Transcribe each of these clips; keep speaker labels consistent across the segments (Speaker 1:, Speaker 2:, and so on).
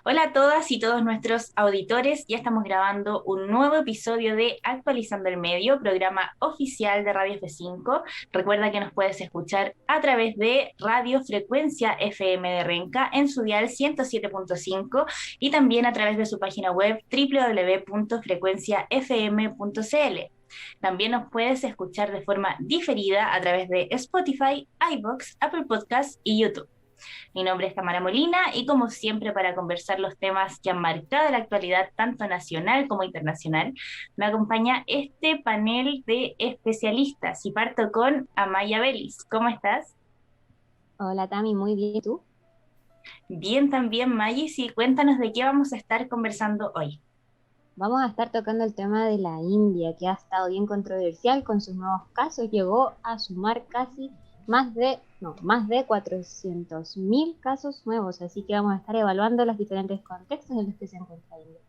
Speaker 1: Hola a todas y todos nuestros auditores, ya estamos grabando un nuevo episodio de Actualizando el Medio, programa oficial de Radio F5. Recuerda que nos puedes escuchar a través de Radio Frecuencia FM de Renca en su dial 107.5 y también a través de su página web www.frecuenciafm.cl. También nos puedes escuchar de forma diferida a través de Spotify, iVoox, Apple Podcasts y YouTube. Mi nombre es Tamara Molina y como siempre para conversar los temas que han marcado la actualidad tanto nacional como internacional, me acompaña este panel de especialistas y parto con Amaya Belis. ¿Cómo estás?
Speaker 2: Hola Tami, muy bien. ¿Y tú?
Speaker 1: Bien también, Magis, y cuéntanos de qué vamos a estar conversando hoy.
Speaker 2: Vamos a estar tocando el tema de la India, que ha estado bien controversial con sus nuevos casos. Llegó a sumar casi más de 400.000 casos nuevos. Así que vamos a estar evaluando los diferentes contextos en los que se encuentra India.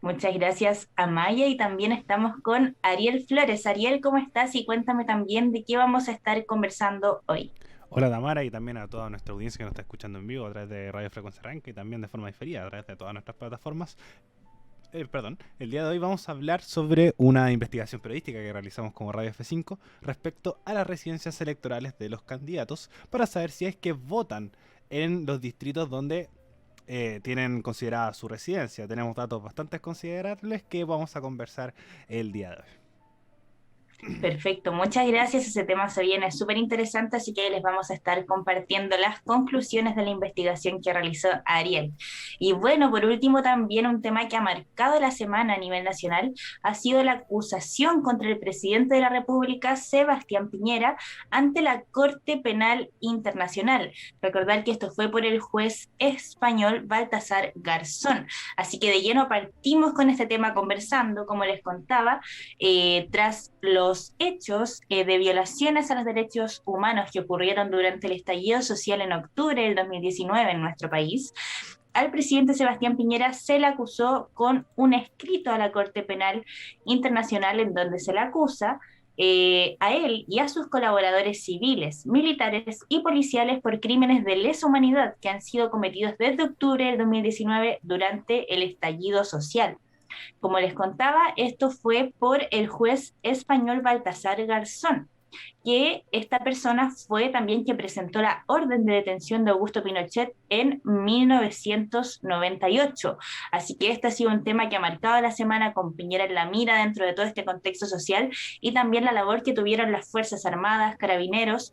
Speaker 1: Muchas gracias, Amaya, y también estamos con Ariel Flores. Ariel, ¿cómo estás? Y cuéntame también de qué vamos a estar conversando hoy.
Speaker 3: Hola Tamara y también a toda nuestra audiencia que nos está escuchando en vivo a través de Radio Frecuencia Ranca y también de forma diferida a través de todas nuestras plataformas. Perdón, el día de hoy vamos a hablar sobre una investigación periodística que realizamos como Radio F5 respecto a las residencias electorales de los candidatos para saber si es que votan en los distritos donde tienen considerada su residencia. Tenemos datos bastante considerables que vamos a conversar el día de hoy.
Speaker 1: Perfecto, muchas gracias. Ese tema se viene súper interesante, así que les vamos a estar compartiendo las conclusiones de la investigación que realizó Ariel. Y bueno, por último, también un tema que ha marcado la semana a nivel nacional ha sido la acusación contra el presidente de la República, Sebastián Piñera, ante la Corte Penal Internacional. Recordar que esto fue por el juez español Baltasar Garzón. Así que de lleno partimos con este tema conversando, como les contaba tras los hechos de violaciones a los derechos humanos que ocurrieron durante el estallido social en octubre del 2019 en nuestro país. Al presidente Sebastián Piñera se le acusó con un escrito a la Corte Penal Internacional en donde se le acusa a él y a sus colaboradores civiles, militares y policiales por crímenes de lesa humanidad que han sido cometidos desde octubre del 2019 durante el estallido social. Como les contaba, esto fue por el juez español Baltasar Garzón, que esta persona fue también quien presentó la orden de detención de Augusto Pinochet en 1998. Así que este ha sido un tema que ha marcado la semana con Piñera en la mira dentro de todo este contexto social y también la labor que tuvieron las Fuerzas Armadas, carabineros,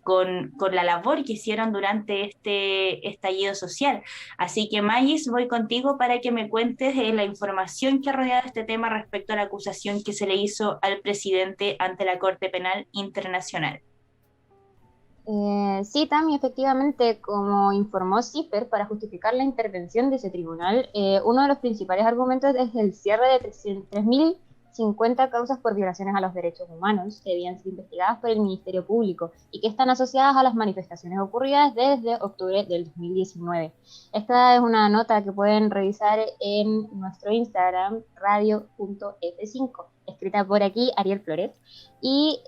Speaker 1: con la labor que hicieron durante este estallido social. Así que Magis, voy contigo para que me cuentes la información que ha rodeado este tema respecto a la acusación que se le hizo al presidente ante la Corte Penal Internacional.
Speaker 2: Sí, Tami, efectivamente, como informó CIFER, para justificar la intervención de ese tribunal, uno de los principales argumentos es el cierre de 3.050 causas por violaciones a los derechos humanos que debían ser investigadas por el Ministerio Público y que están asociadas a las manifestaciones ocurridas desde octubre del 2019. Esta es una nota que pueden revisar en nuestro Instagram, radio.f5, escrita por aquí Ariel Flores. Y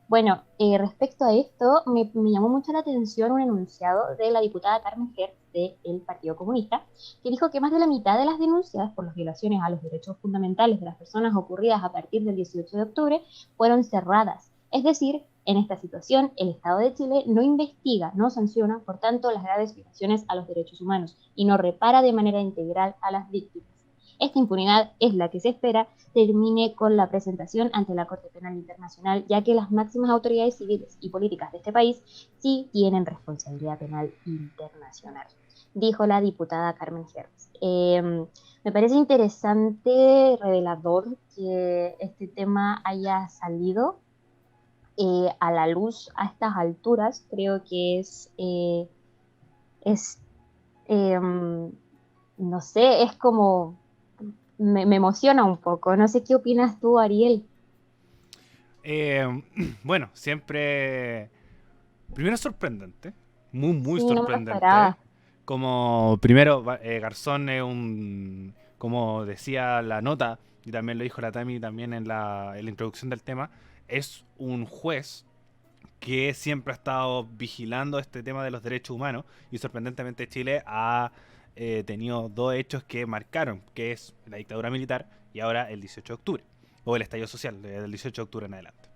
Speaker 2: bueno, respecto a esto, me llamó mucho la atención un enunciado de la diputada Carmen Hertz del Partido Comunista, que dijo que más de la mitad de las denuncias por las violaciones a los derechos fundamentales de las personas ocurridas a partir del 18 de octubre fueron cerradas. Es decir, en esta situación, el Estado de Chile no investiga, no sanciona, por tanto, las graves violaciones a los derechos humanos y no repara de manera integral a las víctimas. Esta impunidad es la que se espera termine con la presentación ante la Corte Penal Internacional, ya que las máximas autoridades civiles y políticas de este país sí tienen responsabilidad penal internacional, dijo la diputada Carmen Hertz. Me parece interesante, revelador, que este tema haya salido a la luz a estas alturas. Creo que es no sé, es como me emociona un poco. No sé qué opinas tú, Ariel.
Speaker 3: Eh, bueno, siempre. Primero sorprendente. Muy, muy
Speaker 2: Sí, no me lo
Speaker 3: sorprendente.
Speaker 2: esperaba.
Speaker 3: Como primero, Garzón es un. Como decía la nota, y también lo dijo la Tami también en la introducción del tema, es un juez que siempre ha estado vigilando este tema de los derechos humanos, y sorprendentemente Chile ha tenido dos hechos que marcaron, que es la dictadura militar y ahora el 18 de octubre, o el estallido social del 18 de octubre en adelante,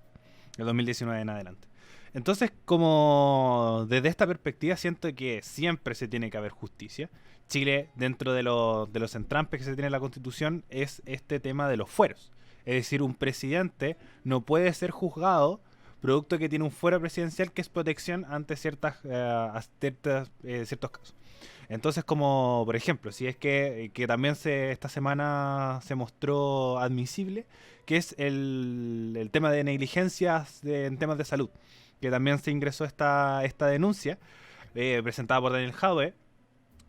Speaker 3: del 2019 en adelante. Entonces, como desde esta perspectiva siento que siempre se tiene que haber justicia. Chile, dentro de los entrampes que se tiene en la Constitución, es este tema de los fueros. Es decir, un presidente no puede ser juzgado producto que tiene un fuero presidencial, que es protección ante ciertos casos. Entonces, como por ejemplo, si es que también esta semana se mostró admisible, que es el tema de negligencias en temas de salud, que también se ingresó esta denuncia presentada por Daniel Jadwe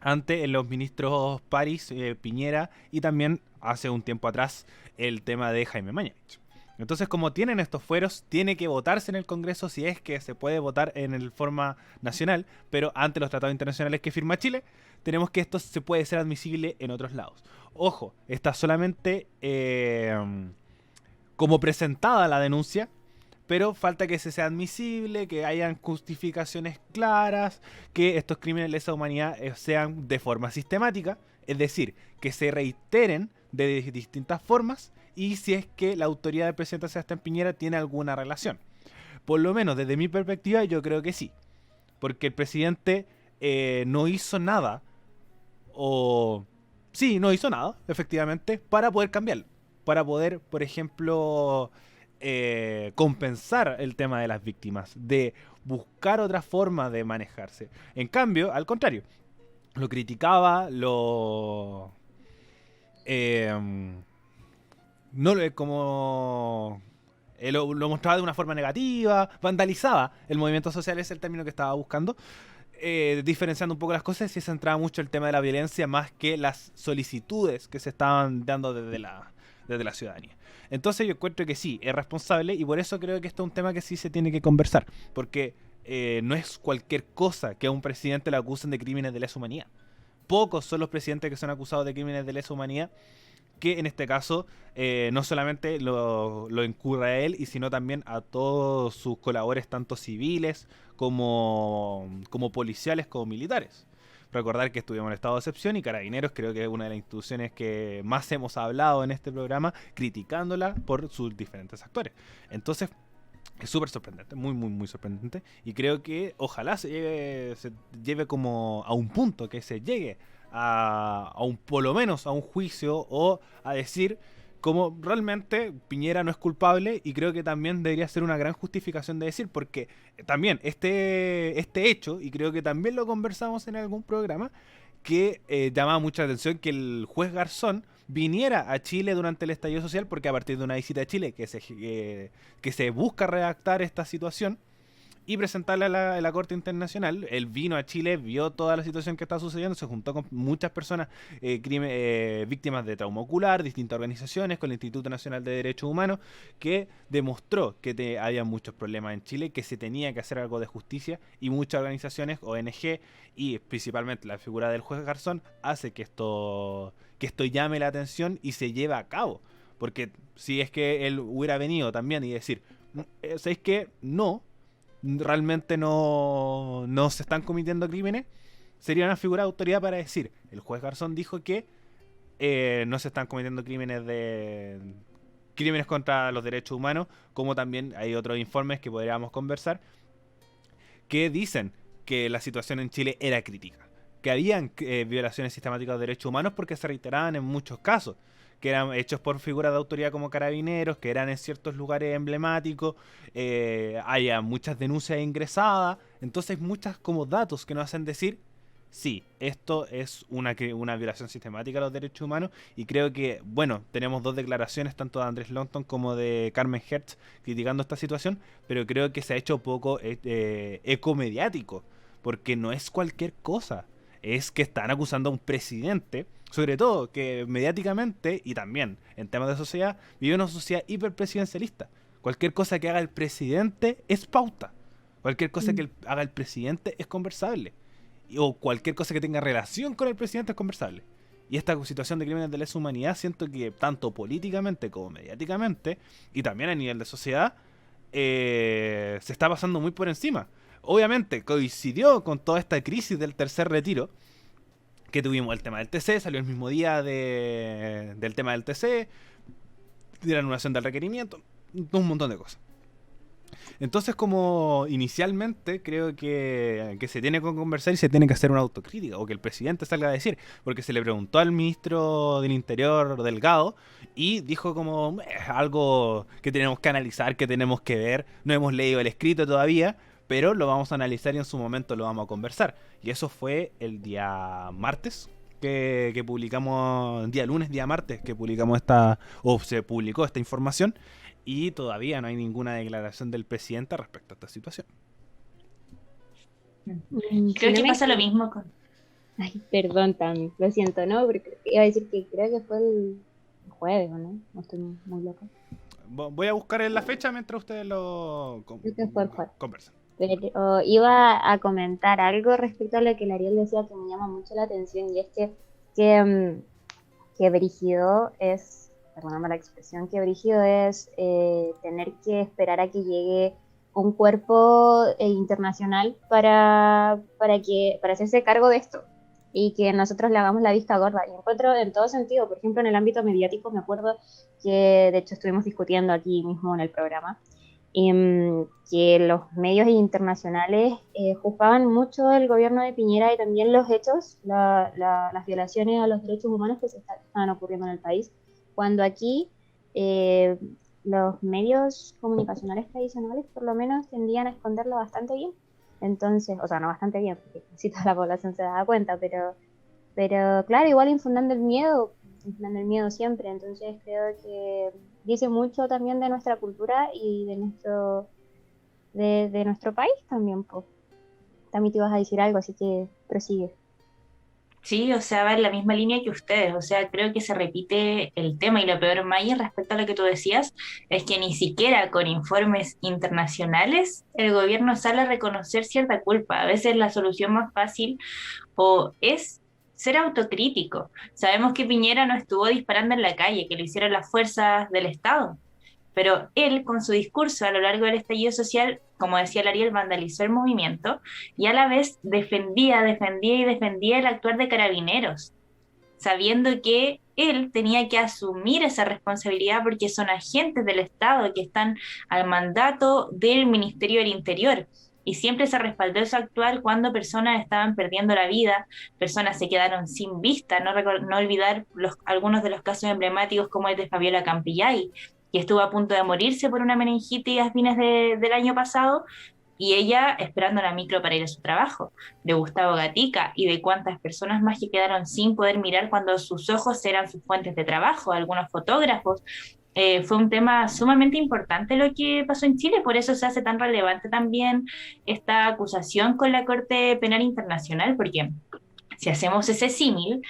Speaker 3: ante los ministros París, Piñera, y también hace un tiempo atrás el tema de Jaime Mañalich. Entonces, como tienen estos fueros, tiene que votarse en el Congreso, si es que se puede votar en el forma nacional, pero ante los tratados internacionales que firma Chile, tenemos que esto se puede ser admisible en otros lados. Ojo, está solamente como presentada la denuncia, pero falta que se sea admisible, que hayan justificaciones claras, que estos crímenes de lesa humanidad sean de forma sistemática, es decir, que se reiteren de distintas formas, y si es que la autoridad del presidente Sebastián Piñera tiene alguna relación. Por lo menos desde mi perspectiva yo creo que sí, porque el presidente no hizo nada, no hizo nada, efectivamente, para poder cambiarlo, para poder, por ejemplo, compensar el tema de las víctimas, de buscar otra forma de manejarse. En cambio, al contrario, lo criticaba, lo mostraba de una forma negativa, vandalizaba el movimiento social, es el término que estaba buscando, diferenciando un poco las cosas, y se centraba mucho el tema de la violencia más que las solicitudes que se estaban dando desde la ciudadanía. Entonces yo encuentro que sí, es responsable, y por eso creo que esto es un tema que sí se tiene que conversar, porque no es cualquier cosa que a un presidente le acusen de crímenes de lesa humanidad. Pocos son los presidentes que son acusados de crímenes de lesa humanidad, que en este caso no solamente lo incurra a él, y sino también a todos sus colaboradores, tanto civiles como policiales, como militares. Recordar que estuvimos en estado de excepción, y Carabineros creo que es una de las instituciones que más hemos hablado en este programa, criticándola por sus diferentes actores. Entonces, es súper sorprendente, muy, muy, muy sorprendente. Y creo que ojalá se lleve como a un punto, que se llegue por lo menos a un juicio, o a decir como realmente Piñera no es culpable, y creo que también debería ser una gran justificación de decir, porque también este hecho, y creo que también lo conversamos en algún programa, que llamaba mucha atención que el juez Garzón viniera a Chile durante el estallido social, porque a partir de una visita a Chile que se busca redactar esta situación y presentarla a la Corte Internacional. Él vino a Chile, vio toda la situación que está sucediendo, se juntó con muchas personas víctimas de trauma ocular, distintas organizaciones, con el Instituto Nacional de Derechos Humanos, que demostró que había muchos problemas en Chile, que se tenía que hacer algo de justicia, y muchas organizaciones, ONG, y principalmente la figura del juez Garzón, hace que esto llame la atención y se lleve a cabo. Porque si es que él hubiera venido también y decir, ¿sabéis qué? No, realmente no se están cometiendo crímenes, sería una figura de autoridad para decir, el juez Garzón dijo que no se están cometiendo crímenes contra los derechos humanos, como también hay otros informes que podríamos conversar que dicen que la situación en Chile era crítica, que habían violaciones sistemáticas de derechos humanos, porque se reiteraban en muchos casos, que eran hechos por figuras de autoridad como Carabineros, que eran en ciertos lugares emblemáticos, haya muchas denuncias ingresadas. Entonces hay muchas como datos que nos hacen decir, sí, esto es una violación sistemática de los derechos humanos. Y creo que, bueno, tenemos dos declaraciones, tanto de Andrés Longton como de Carmen Hertz, criticando esta situación, pero creo que se ha hecho poco eco mediático, porque no es cualquier cosa. Es que están acusando a un presidente, sobre todo que mediáticamente y también en temas de sociedad, vive una sociedad hiperpresidencialista. Cualquier cosa que haga el presidente es pauta. Cualquier cosa que haga el presidente es conversable. O cualquier cosa que tenga relación con el presidente es conversable. Y esta situación de crímenes de lesa humanidad, siento que tanto políticamente como mediáticamente, y también a nivel de sociedad, se está pasando muy por encima. Obviamente coincidió con toda esta crisis del tercer retiro, que tuvimos el tema del TC, salió el mismo día del tema del TC, de la anulación del requerimiento, un montón de cosas. Entonces, como inicialmente creo que se tiene que conversar y se tiene que hacer una autocrítica, o que el presidente salga a decir, porque se le preguntó al ministro del Interior, Delgado, y dijo como algo que tenemos que analizar, que tenemos que ver, no hemos leído el escrito todavía, pero lo vamos a analizar y en su momento lo vamos a conversar. Y eso fue el día martes, que publicamos, día lunes, día martes, que publicamos se publicó esta información, y todavía no hay ninguna declaración del presidente respecto a esta situación.
Speaker 1: Creo
Speaker 2: Si no
Speaker 1: que
Speaker 2: me
Speaker 1: pasa lo
Speaker 2: equivoco-
Speaker 1: mismo con...
Speaker 2: Ay, perdón, Tami, lo siento, ¿no? Porque iba a decir que creo que fue el jueves, ¿o no? No estoy muy loca.
Speaker 3: Voy a buscar en la fecha mientras ustedes lo
Speaker 2: Creo que fue el jueves.
Speaker 3: conversan.
Speaker 2: Pero iba a comentar algo respecto a lo que el Ariel decía que me llama mucho la atención, y es que brígido es, perdóname la expresión, que brígido es tener que esperar a que llegue un cuerpo internacional para hacerse cargo de esto, y que nosotros le hagamos la vista gorda. Y encuentro en todo sentido, por ejemplo, en el ámbito mediático, me acuerdo que de hecho estuvimos discutiendo aquí mismo en el programa, que los medios internacionales juzgaban mucho el gobierno de Piñera y también los hechos, las violaciones a los derechos humanos que estaban ocurriendo en el país, cuando aquí eh, los medios comunicacionales tradicionales por lo menos tendían a esconderlo bastante bien. Entonces, o sea, no bastante bien, porque casi toda la población se daba cuenta, pero claro, igual infundando el miedo siempre. Entonces creo que dice mucho también de nuestra cultura y de nuestro país también, pues. También te ibas a decir algo, así que prosigue.
Speaker 1: Sí, o sea, va en la misma línea que ustedes, o sea, creo que se repite el tema y lo peor, Maya, respecto a lo que tú decías, es que ni siquiera con informes internacionales el gobierno sale a reconocer cierta culpa. A veces la solución más fácil o es ser autocrítico. Sabemos que Piñera no estuvo disparando en la calle, que lo hicieron las fuerzas del Estado, pero él, con su discurso a lo largo del estallido social, como decía el Ariel, vandalizó el movimiento y a la vez defendía el actuar de Carabineros, sabiendo que él tenía que asumir esa responsabilidad porque son agentes del Estado que están al mandato del Ministerio del Interior. Y siempre se respaldó ese actuar cuando personas estaban perdiendo la vida, personas se quedaron sin vista, no olvidar algunos de los casos emblemáticos como el de Fabiola Campillay, que estuvo a punto de morirse por una meningitis a fines del año pasado, y ella esperando la micro para ir a su trabajo, de Gustavo Gatica y de cuántas personas más que quedaron sin poder mirar cuando sus ojos eran sus fuentes de trabajo, algunos fotógrafos. Fue un tema sumamente importante lo que pasó en Chile, por eso se hace tan relevante también esta acusación con la Corte Penal Internacional, porque si hacemos ese símil,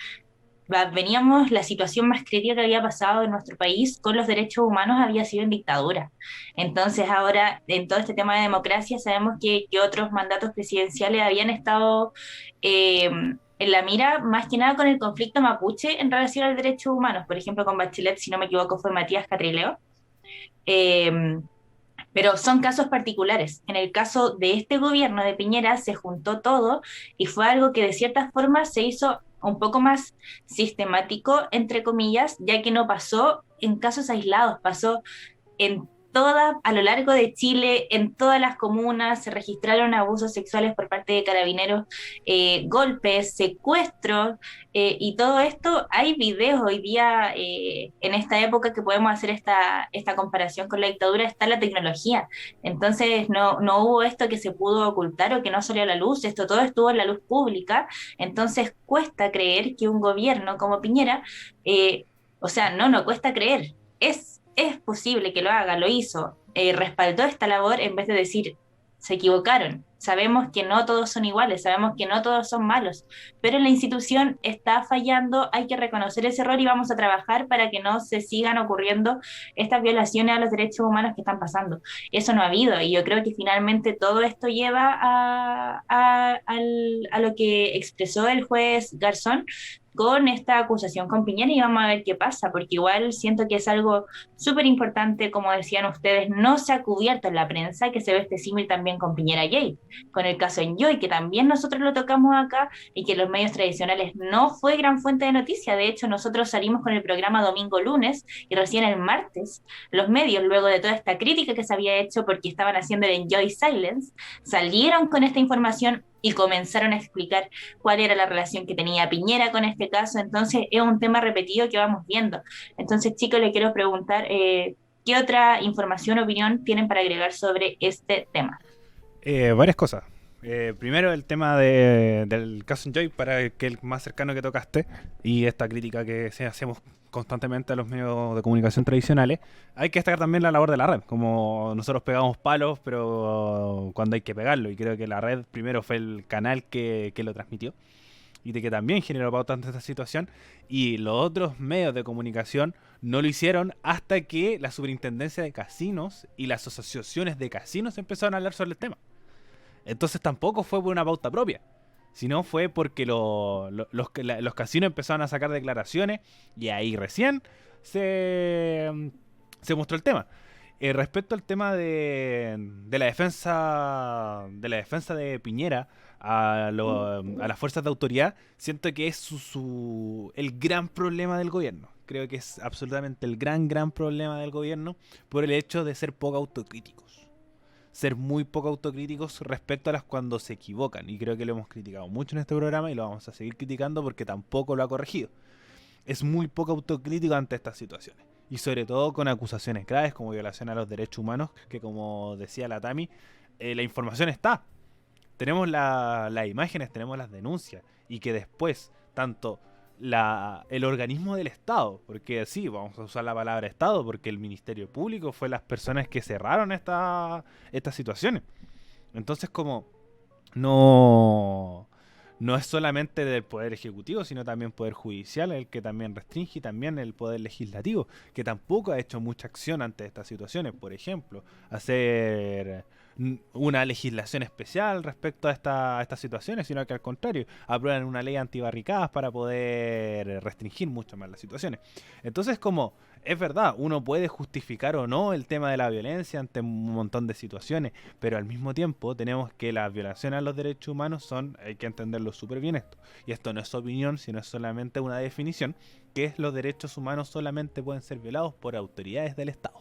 Speaker 1: veníamos, la situación más crítica que había pasado en nuestro país con los derechos humanos había sido en dictadura. Entonces ahora, en todo este tema de democracia, sabemos que otros mandatos presidenciales habían estado en la mira, más que nada con el conflicto mapuche en relación a los derechos humanos. Por ejemplo, con Bachelet, si no me equivoco, fue Matías Catrileo. Eh, pero son casos particulares. En el caso de este gobierno de Piñera se juntó todo y fue algo que de cierta forma se hizo un poco más sistemático, entre comillas, ya que no pasó en casos aislados, pasó en a lo largo de Chile, en todas las comunas, se registraron abusos sexuales por parte de carabineros, golpes, secuestros, y todo esto, hay videos hoy día, en esta época que podemos hacer esta comparación con la dictadura, está la tecnología. Entonces, no hubo esto que se pudo ocultar o que no salió a la luz, esto todo estuvo en la luz pública, entonces cuesta creer que un gobierno como Piñera, o sea, no cuesta creer, es posible que lo haga, lo hizo, respaldó esta labor en vez de decir, se equivocaron. Sabemos que no todos son iguales, sabemos que no todos son malos, pero la institución está fallando, hay que reconocer ese error y vamos a trabajar para que no se sigan ocurriendo estas violaciones a los derechos humanos que están pasando. Eso no ha habido y yo creo que finalmente todo esto lleva a lo que expresó el juez Garzón con esta acusación con Piñera y vamos a ver qué pasa, porque igual siento que es algo súper importante, como decían ustedes, no se ha cubierto en la prensa que se ve este símil también con Piñera Gate, con el caso Enjoy, que también nosotros lo tocamos acá y que los medios tradicionales no fue gran fuente de noticia. De hecho, nosotros salimos con el programa domingo lunes y recién el martes los medios, luego de toda esta crítica que se había hecho porque estaban haciendo el Enjoy Silence, salieron con esta información y comenzaron a explicar cuál era la relación que tenía Piñera con este caso. Entonces, es un tema repetido que vamos viendo. Entonces, chicos, le quiero preguntar, ¿qué otra información o opinión tienen para agregar sobre este tema?
Speaker 3: Varias cosas. Primero el tema del caso Enjoy, para que el más cercano que tocaste, y esta crítica que hacemos constantemente a los medios de comunicación tradicionales. Hay que destacar también la labor de la red, como nosotros pegamos palos, pero cuando hay que pegarlo, y creo que la red primero fue el canal que lo transmitió, y de que también generó pauta ante esta situación, y los otros medios de comunicación no lo hicieron hasta que la superintendencia de casinos y las asociaciones de casinos empezaron a hablar sobre el tema. Entonces tampoco fue por una pauta propia, sino fue porque los casinos empezaron a sacar declaraciones y ahí recién se mostró el tema. Respecto al tema de la defensa de Piñera a las fuerzas de autoridad, siento que es el gran problema del gobierno. Creo que es absolutamente el gran problema del gobierno por el hecho de ser poco autocríticos. Ser muy poco autocríticos respecto a las cuando se equivocan. Y creo que lo hemos criticado mucho en este programa y lo vamos a seguir criticando porque tampoco lo ha corregido. Es muy poco autocrítico ante estas situaciones. Y sobre todo con acusaciones graves como violación a los derechos humanos, que como decía la Tami, la información está. Tenemos las imágenes, tenemos las denuncias. Y que después, tanto el organismo del Estado, porque sí, vamos a usar la palabra Estado, porque el Ministerio Público fue las personas que cerraron estas situaciones. Entonces, como no es solamente del Poder Ejecutivo, sino también Poder Judicial, el que también restringe, y también el Poder Legislativo, que tampoco ha hecho mucha acción ante estas situaciones. Por ejemplo, hacer una legislación especial respecto a estas situaciones, sino que al contrario, aprueban una ley antibarricadas para poder restringir mucho más las situaciones. Entonces, como es verdad, uno puede justificar o no el tema de la violencia ante un montón de situaciones, pero al mismo tiempo tenemos que las violaciones a los derechos humanos hay que entenderlo súper bien esto. Y esto no es opinión, sino es solamente una definición, que es los derechos humanos solamente pueden ser violados por autoridades del Estado.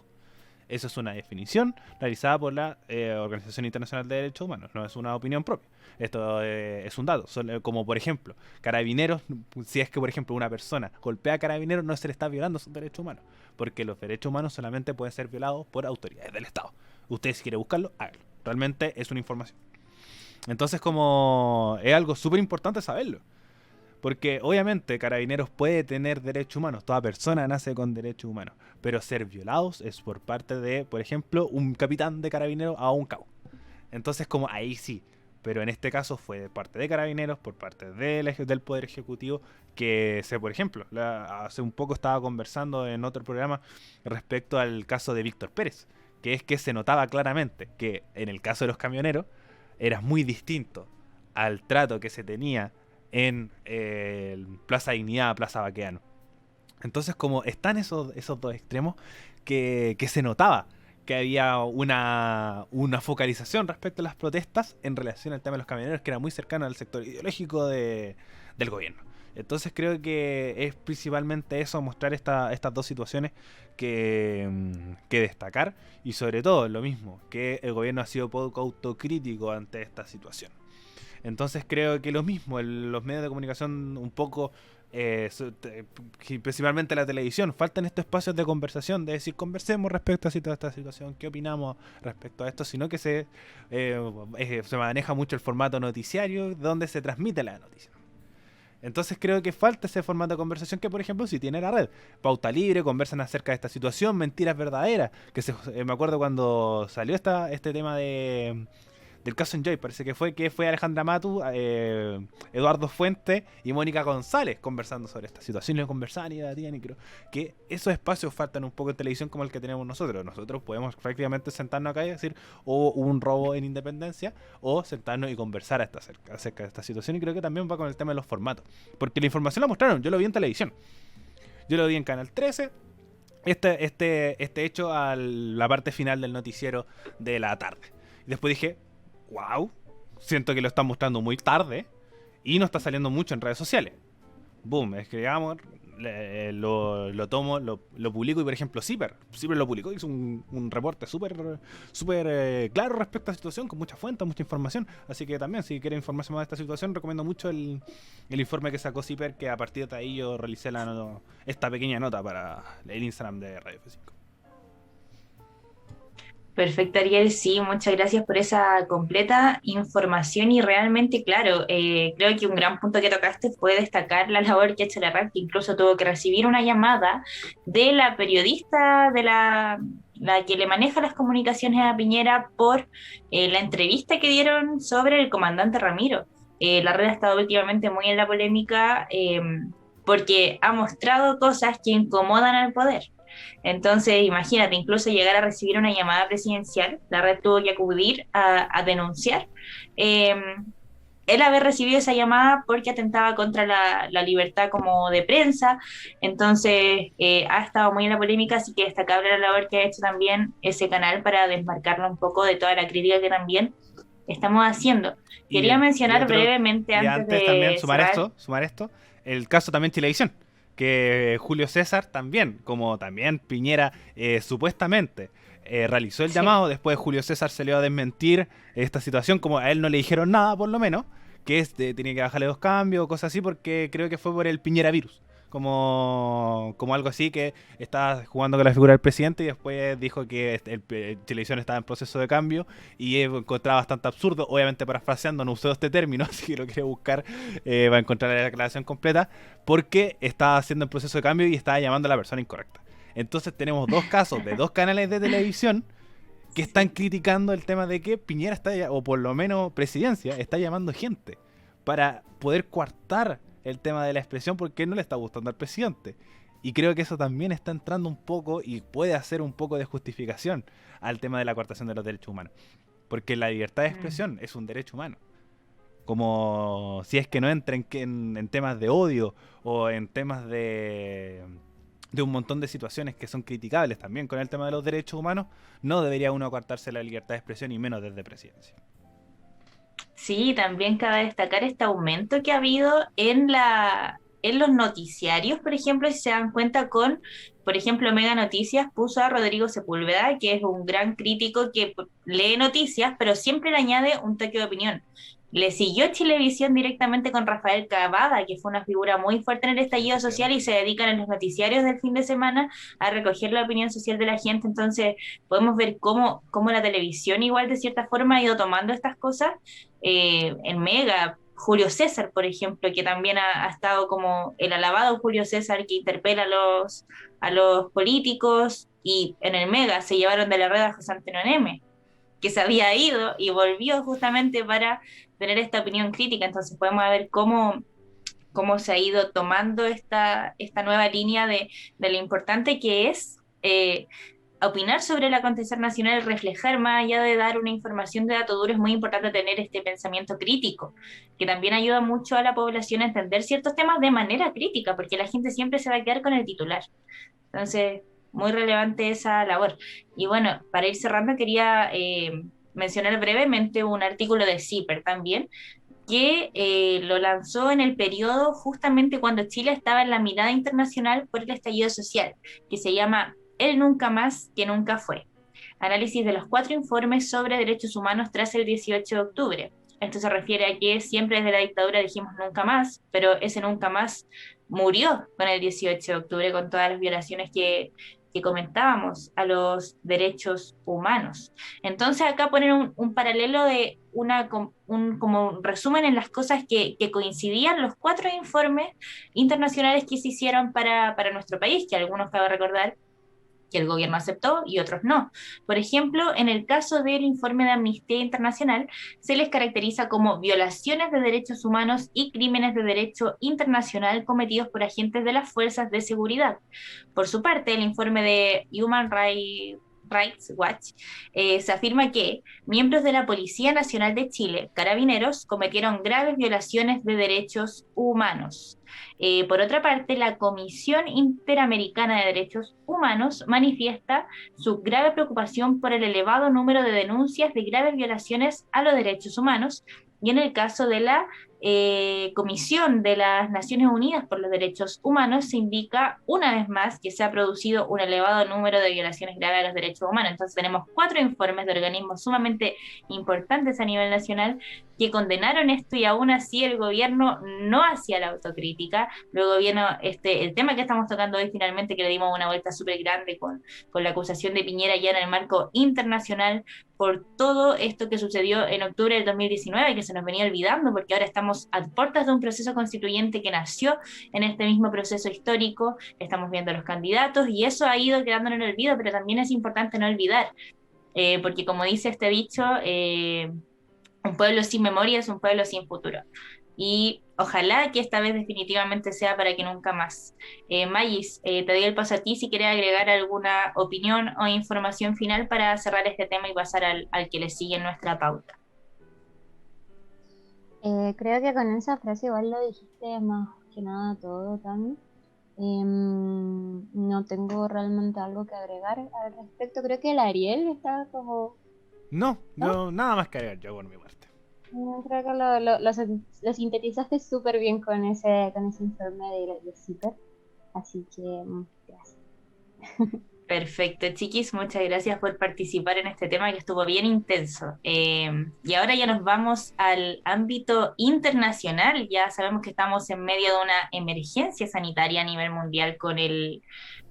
Speaker 3: Eso es una definición realizada por la Organización Internacional de Derechos Humanos, no es una opinión propia. Esto es un dato, como por ejemplo, carabineros, si es que por ejemplo una persona golpea a carabineros, no se le está violando sus derechos humanos, porque los derechos humanos solamente pueden ser violados por autoridades del Estado. Usted si quiere buscarlo, hágalo. Realmente es una información. Entonces como es algo súper importante saberlo. Porque obviamente Carabineros puede tener derechos humanos, toda persona nace con derechos humanos, pero ser violados es por parte de, por ejemplo, un capitán de Carabineros a un cabo. Entonces como ahí sí, pero en este caso fue de parte de Carabineros, por parte del Poder Ejecutivo, que por ejemplo, hace un poco estaba conversando en otro programa respecto al caso de Víctor Pérez, que es que se notaba claramente que en el caso de los camioneros era muy distinto al trato que se tenía en Plaza Dignidad, Plaza Baqueano. Entonces como están esos dos extremos que se notaba que había una focalización respecto a las protestas en relación al tema de los camioneros que era muy cercano al sector ideológico del gobierno. Entonces creo que es principalmente eso, mostrar estas dos situaciones que destacar, y sobre todo lo mismo, que el gobierno ha sido poco autocrítico ante esta situación. Entonces creo que lo mismo, los medios de comunicación un poco, principalmente la televisión, faltan estos espacios de conversación, de decir, conversemos respecto a esta situación, qué opinamos respecto a esto, sino que se maneja mucho el formato noticiario donde se transmite la noticia. Entonces creo que falta ese formato de conversación que, por ejemplo, si tiene la red. Pauta Libre, conversan acerca de esta situación, mentiras verdaderas. Me acuerdo cuando salió este tema de del caso Enjoy, parece que fue Alejandra Matu, Eduardo Fuente y Mónica González conversando sobre esta situación, y lo conversaban y debatían, y creo que esos espacios faltan un poco en televisión como el que tenemos nosotros. Nosotros podemos prácticamente sentarnos acá y decir, hubo un robo en Independencia, o sentarnos y conversar acerca de esta situación, y creo que también va con el tema de los formatos, porque la información la mostraron, yo lo vi en televisión, yo lo vi en Canal 13, este hecho a la parte final del noticiero de la tarde. Y después dije, wow, siento que lo están mostrando muy tarde y no está saliendo mucho en redes sociales. Boom, escribamos, lo tomo, lo publico, y por ejemplo Ciper lo publicó, hizo un reporte súper claro respecto a la situación, con mucha fuente, mucha información. Así que también, si quieren informarse más de esta situación, recomiendo mucho el informe que sacó Ciper, que a partir de ahí yo realicé esta pequeña nota para el Instagram de Radio F5.
Speaker 1: Perfecto, Ariel, sí, muchas gracias por esa completa información y realmente, claro, creo que un gran punto que tocaste fue destacar la labor que ha hecho la RAC, que incluso tuvo que recibir una llamada de la periodista de la que le maneja las comunicaciones a Piñera por la entrevista que dieron sobre el comandante Ramiro. La red ha estado últimamente muy en la polémica porque ha mostrado cosas que incomodan al poder. Entonces, imagínate, incluso llegar a recibir una llamada presidencial, la red tuvo que acudir a denunciar eh, el haber recibido esa llamada porque atentaba contra la libertad como de prensa. Entonces, ha estado muy en la polémica, así que destacable la labor que ha hecho también ese canal para desmarcarlo un poco de toda la crítica que también estamos haciendo. Quería mencionar brevemente, antes de
Speaker 3: también
Speaker 1: cerrar,
Speaker 3: sumar esto, el caso también Chilevisión, que Julio César también, como también Piñera supuestamente realizó el llamado, después Julio César se le iba a desmentir esta situación, como a él no le dijeron nada por lo menos, que tenía que bajarle 2 cambios o cosas así, porque creo que fue por el Piñera virus, como algo así, que estaba jugando con la figura del presidente, y después dijo que Chilevisión estaba en proceso de cambio, y encontraba bastante absurdo, obviamente parafraseando, no usé este término, si lo quiere buscar va a encontrar la declaración completa, porque estaba haciendo el proceso de cambio y estaba llamando a la persona incorrecta. Entonces tenemos 2 casos de 2 canales de televisión que están criticando el tema de que Piñera está, o por lo menos Presidencia, está llamando gente para poder coartar el tema de la expresión, porque no le está gustando al presidente. Y creo que eso también está entrando un poco y puede hacer un poco de justificación al tema de la coartación de los derechos humanos, porque la libertad de expresión es un derecho humano. Como si es que no entra en temas de odio o en temas de un montón de situaciones que son criticables también con el tema de los derechos humanos, no debería uno coartarse la libertad de expresión, y menos desde Presidencia.
Speaker 1: sí, también cabe destacar este aumento que ha habido en los noticiarios, por ejemplo, si se dan cuenta por ejemplo, Mega Noticias puso a Rodrigo Sepúlveda, que es un gran crítico que lee noticias, pero siempre le añade un toque de opinión. Le siguió Chilevisión directamente con Rafael Cavada, que fue una figura muy fuerte en el estallido social y se dedican en los noticiarios del fin de semana a recoger la opinión social de la gente. Entonces, podemos ver cómo la televisión igual de cierta forma ha ido tomando estas cosas en Mega. Julio César, por ejemplo, que también ha estado como el alabado Julio César, que interpela a los políticos, y en el Mega se llevaron de la red a José Antonio Neme, que se había ido y volvió justamente para tener esta opinión crítica. Entonces podemos ver cómo se ha ido tomando esta nueva línea de lo importante que es opinar sobre el acontecer nacional, reflejar más allá de dar una información de dato duro. Es muy importante tener este pensamiento crítico, que también ayuda mucho a la población a entender ciertos temas de manera crítica, porque la gente siempre se va a quedar con el titular. Entonces, muy relevante esa labor. Y bueno, para ir cerrando, quería mencionar brevemente un artículo de Ciper también, que lo lanzó en el periodo justamente cuando Chile estaba en la mirada internacional por el estallido social, que se llama El Nunca Más que Nunca Fue. Análisis de los 4 informes sobre derechos humanos tras el 18 de octubre. Esto se refiere a que siempre desde la dictadura dijimos nunca más, pero ese nunca más murió con el 18 de octubre, con todas las violaciones que comentábamos a los derechos humanos. Entonces acá ponen un paralelo de como un resumen en las cosas que coincidían los 4 informes internacionales que se hicieron para nuestro país, que algunos cabe recordar que el gobierno aceptó y otros no. Por ejemplo, en el caso del informe de Amnistía Internacional, se les caracteriza como violaciones de derechos humanos y crímenes de derecho internacional cometidos por agentes de las fuerzas de seguridad. Por su parte, el informe de Rights Watch se afirma que miembros de la Policía Nacional de Chile, carabineros, cometieron graves violaciones de derechos humanos. Por otra parte, la Comisión Interamericana de Derechos Humanos manifiesta su grave preocupación por el elevado número de denuncias de graves violaciones a los derechos humanos, y en el caso de la Comisión de las Naciones Unidas por los Derechos Humanos se indica una vez más que se ha producido un elevado número de violaciones graves a los derechos humanos. Entonces tenemos 4 informes de organismos sumamente importantes a nivel nacional que condenaron esto, y aún así el gobierno no hacía la autocrítica. Luego vino el tema que estamos tocando hoy finalmente, que le dimos una vuelta súper grande con la acusación de Piñera ya en el marco internacional por todo esto que sucedió en octubre del 2019, que se nos venía olvidando, porque ahora estamos a puertas de un proceso constituyente que nació en este mismo proceso histórico. Estamos viendo los candidatos y eso ha ido quedando en el olvido, pero también es importante no olvidar, porque como dice este dicho, un pueblo sin memoria es un pueblo sin futuro. Y ojalá que esta vez definitivamente sea para que nunca más. Magis, te doy el paso a ti si quieres agregar alguna opinión o información final para cerrar este tema y pasar al que le sigue en nuestra pauta.
Speaker 2: Creo que con esa frase igual lo dijiste más que nada todo, Tami. No tengo realmente algo que agregar al respecto. Creo que el Ariel está como...
Speaker 3: No, nada más que agregar yo por mi parte.
Speaker 2: Creo que lo sintetizaste súper bien con ese informe de CIPER. Así que, gracias.
Speaker 1: Perfecto, chiquis, muchas gracias por participar en este tema que estuvo bien intenso. Y ahora ya nos vamos al ámbito internacional. Ya sabemos que estamos en medio de una emergencia sanitaria a nivel mundial con el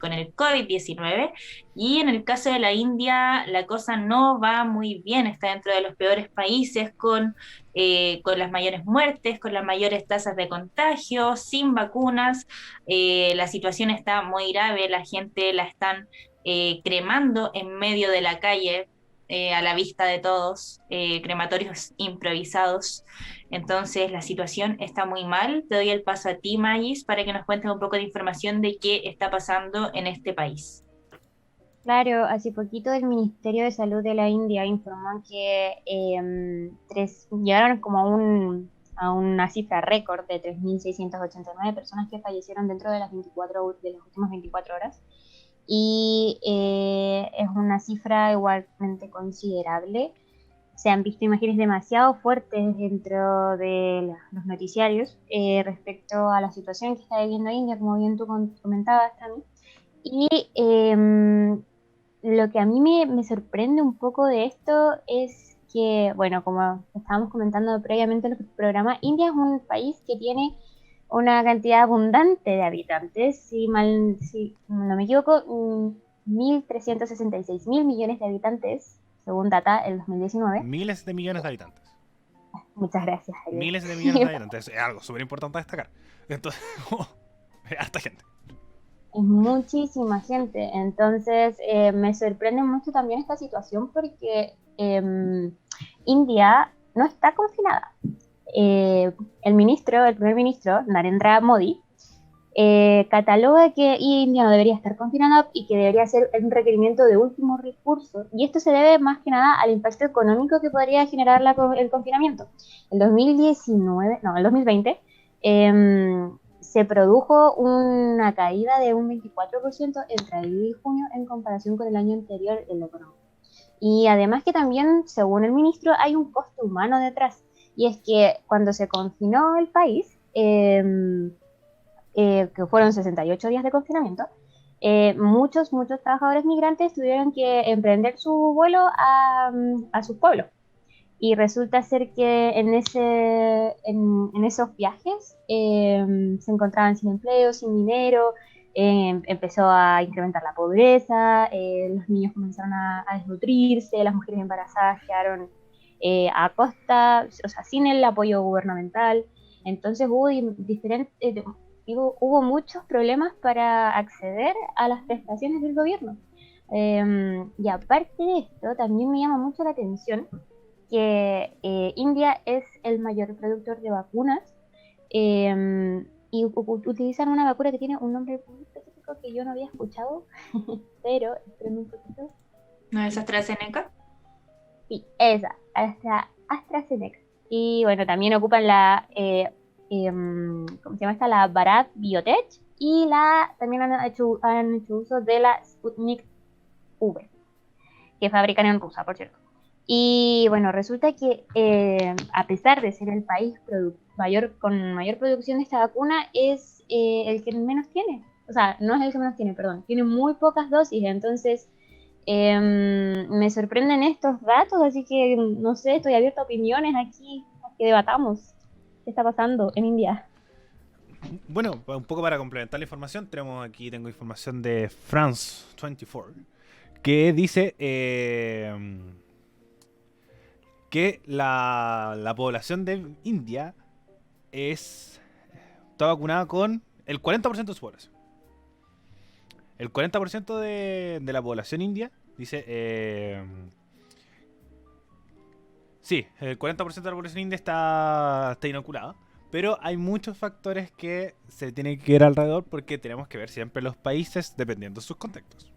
Speaker 1: COVID-19, y en el caso de la India la cosa no va muy bien, está dentro de los peores países con las mayores muertes, con las mayores tasas de contagio, sin vacunas. La situación está muy grave, la gente la están cremando en medio de la calle, a la vista de todos, crematorios improvisados. Entonces la situación está muy mal. Te doy el paso a ti, Magis, para que nos cuentes un poco de información de qué está pasando en este país.
Speaker 2: Claro, hace poquito el Ministerio de Salud de la India informó que llegaron como a una cifra récord de 3.689 personas que fallecieron dentro de las últimas 24 horas. Y es una cifra igualmente considerable. Se han visto imágenes demasiado fuertes dentro de los noticiarios respecto a la situación que está viviendo India, como bien tú comentabas también. Y lo que a mí me sorprende un poco de esto es que, bueno, como estábamos comentando previamente en el programa, India es un país que tiene una cantidad abundante de habitantes, si no me equivoco, 1.366.000 millones de habitantes, según data el 2019.
Speaker 3: Miles de millones de habitantes.
Speaker 2: Muchas gracias, Ariel.
Speaker 3: Miles de millones de habitantes, es algo súper importante a destacar. Entonces, harta gente.
Speaker 2: Es muchísima gente, entonces me sorprende mucho también esta situación porque India no está confinada. El primer ministro, Narendra Modi, cataloga que India no debería estar confinada y que debería ser un requerimiento de último recurso, y esto se debe más que nada al impacto económico que podría generar el confinamiento. El 2020 se produjo una caída de un 24% entre abril y junio en comparación con el año anterior en la economía. Y además que también, según el ministro, hay un costo humano detrás. Y es que cuando se confinó el país, que fueron 68 días de confinamiento, muchos trabajadores migrantes tuvieron que emprender su vuelo a sus pueblos. Y resulta ser que en esos viajes se encontraban sin empleo, sin dinero, empezó a incrementar la pobreza, los niños comenzaron a desnutrirse, las mujeres embarazadas quedaron a costa, o sea, sin el apoyo gubernamental. Entonces hubo muchos problemas para acceder a las prestaciones del gobierno. Y aparte de esto, también me llama mucho la atención que India es el mayor productor de vacunas y utilizan una vacuna que tiene un nombre muy específico que yo no había escuchado, pero espérenme un poquito.
Speaker 1: ¿No es AstraZeneca?
Speaker 2: Sí, esa, AstraZeneca. Y bueno, también ocupan ¿cómo se llama esta? La Bharat Biotech y también han hecho uso de la Sputnik V, que fabrican en Rusia, por cierto. Y bueno, resulta que a pesar de ser el país con mayor producción de esta vacuna, es el que menos tiene. O sea, no es el que menos tiene, perdón. Tiene muy pocas dosis, entonces me sorprenden estos datos, así que no sé, estoy abierta a opiniones aquí, a que debatamos qué está pasando en India.
Speaker 3: Bueno, un poco para complementar la información, tengo información de France 24, que dice que la población de India está vacunada con el 40% de su población. El 40% de la población india dice... sí, el 40% de la población india está inoculada. Pero hay muchos factores que se tienen que ver alrededor porque tenemos que ver siempre los países dependiendo de sus contextos.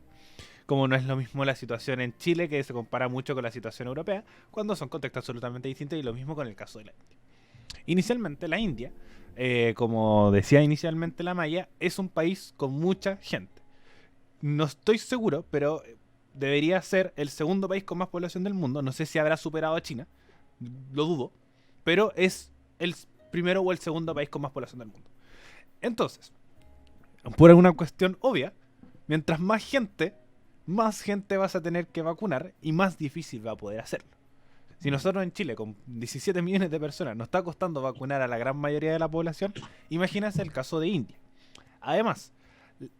Speaker 3: Como no es lo mismo la situación en Chile, que se compara mucho con la situación europea, cuando son contextos absolutamente distintos, y lo mismo con el caso de la India. Inicialmente la India, como decía inicialmente la Maya, es un país con mucha gente. No estoy seguro, pero debería ser el segundo país con más población del mundo. No sé si habrá superado a China, lo dudo, pero es el primero o el segundo país con más población del mundo. Entonces, por una cuestión obvia, mientras más gente vas a tener que vacunar y más difícil va a poder hacerlo. Si nosotros en Chile, con 17 millones de personas, nos está costando vacunar a la gran mayoría de la población, imagínense el caso de India. Además,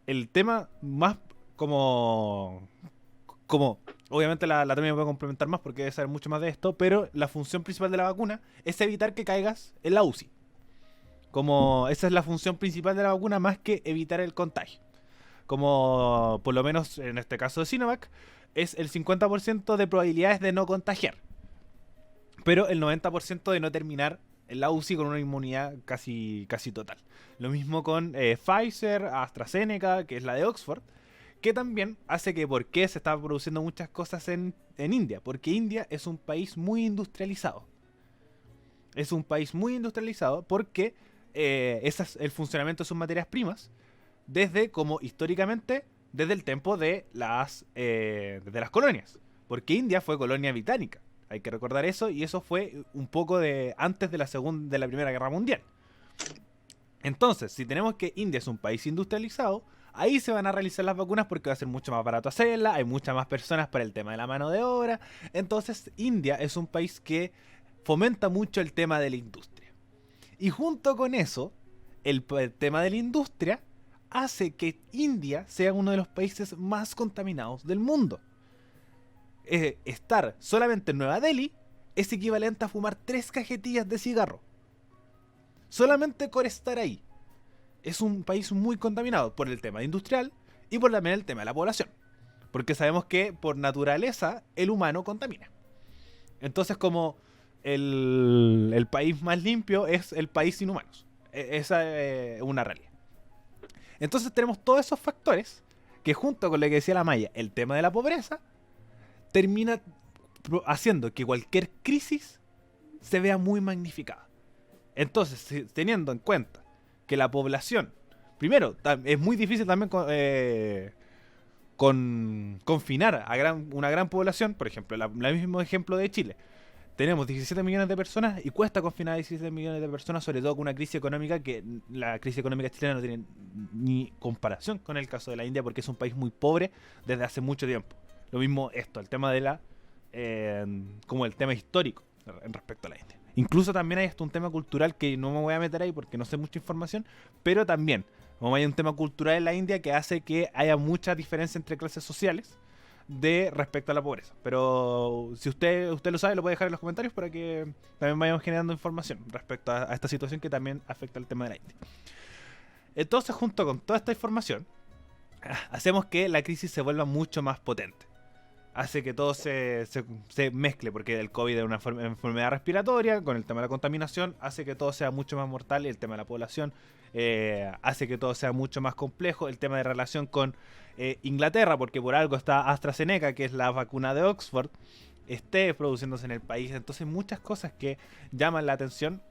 Speaker 3: el tema más como obviamente la también puede complementar más porque debe saber mucho más de esto, pero la función principal de la vacuna es evitar que caigas en la UCI. Como esa es la función principal de la vacuna, más que evitar el contagio. Como por lo menos en este caso de Sinovac, es el 50% de probabilidades de no contagiar, pero el 90% de no terminar en la UCI con una inmunidad casi total. Lo mismo con Pfizer, AstraZeneca, que es la de Oxford, que también hace que por qué se están produciendo muchas cosas en India. Porque India es un país muy industrializado. Es un país muy industrializado porque el funcionamiento de sus materias primas, desde como históricamente, desde el tiempo de las colonias. Porque India fue colonia británica. Hay que recordar eso, y eso fue un poco antes de la Primera Guerra Mundial. Entonces, si tenemos que India es un país industrializado, ahí se van a realizar las vacunas porque va a ser mucho más barato hacerlas, hay muchas más personas para el tema de la mano de obra. Entonces, India es un país que fomenta mucho el tema de la industria. Y junto con eso, el tema de la industria hace que India sea uno de los países más contaminados del mundo. Estar solamente en Nueva Delhi es equivalente a fumar 3 cajetillas de cigarro. Solamente por estar ahí. Es un país muy contaminado por el tema industrial y por también el tema de la población. Porque sabemos que por naturaleza el humano contamina. Entonces, como el país más limpio es el país sin humanos. Esa es una realidad. Entonces tenemos todos esos factores que, junto con lo que decía la Maya, el tema de la pobreza, termina haciendo que cualquier crisis se vea muy magnificada. Entonces, teniendo en cuenta que la población, primero, es muy difícil también confinar a una gran población. Por ejemplo, el mismo ejemplo de Chile. Tenemos 17 millones de personas y cuesta confinar a 17 millones de personas, sobre todo con una crisis económica que la crisis económica chilena no tiene ni comparación con el caso de la India, porque es un país muy pobre desde hace mucho tiempo. Lo mismo el tema de como el tema histórico en respecto a la India. Incluso también hay hasta un tema cultural que no me voy a meter ahí porque no sé mucha información, pero también como hay un tema cultural en la India que hace que haya mucha diferencia entre clases sociales respecto a la pobreza. Pero si usted lo sabe, lo puede dejar en los comentarios para que también vayamos generando información respecto a esta situación que también afecta al tema de la India. Entonces, junto con toda esta información, hacemos que la crisis se vuelva mucho más potente. Hace que todo se mezcle, porque el COVID es una enfermedad respiratoria, con el tema de la contaminación, hace que todo sea mucho más mortal, y el tema de la población hace que todo sea mucho más complejo, el tema de relación con Inglaterra, porque por algo está AstraZeneca, que es la vacuna de Oxford, esté produciéndose en el país. Entonces muchas cosas que llaman la atención,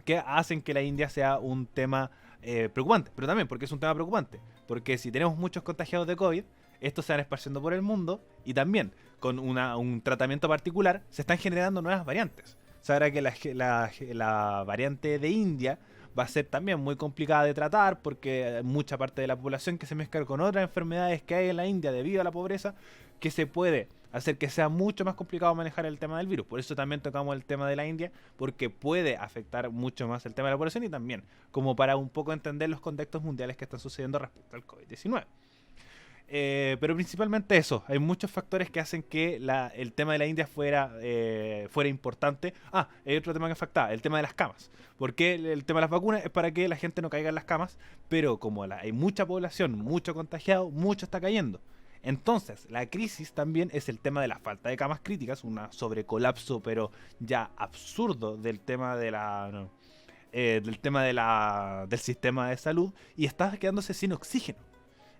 Speaker 3: que hacen que la India sea un tema preocupante, pero también porque es un tema preocupante, porque si tenemos muchos contagiados de COVID, estos se van esparciendo por el mundo, y también con un tratamiento particular se están generando nuevas variantes. Sabrá que la variante de India va a ser también muy complicada de tratar, porque hay mucha parte de la población que se mezcla con otras enfermedades que hay en la India debido a la pobreza, que se puede hacer que sea mucho más complicado manejar el tema del virus. Por eso también tocamos el tema de la India, porque puede afectar mucho más el tema de la población, y también como para un poco entender los contextos mundiales que están sucediendo respecto al COVID-19. Pero principalmente eso, hay muchos factores que hacen que el tema de la India fuera importante. Hay otro tema que afectaba, el tema de las camas. Porque el tema de las vacunas es para que la gente no caiga en las camas, pero como hay mucha población, mucho contagiado, mucho está cayendo. Entonces, la crisis también es el tema de la falta de camas críticas, un sobrecolapso pero ya absurdo del tema del sistema de salud, y está quedándose sin oxígeno.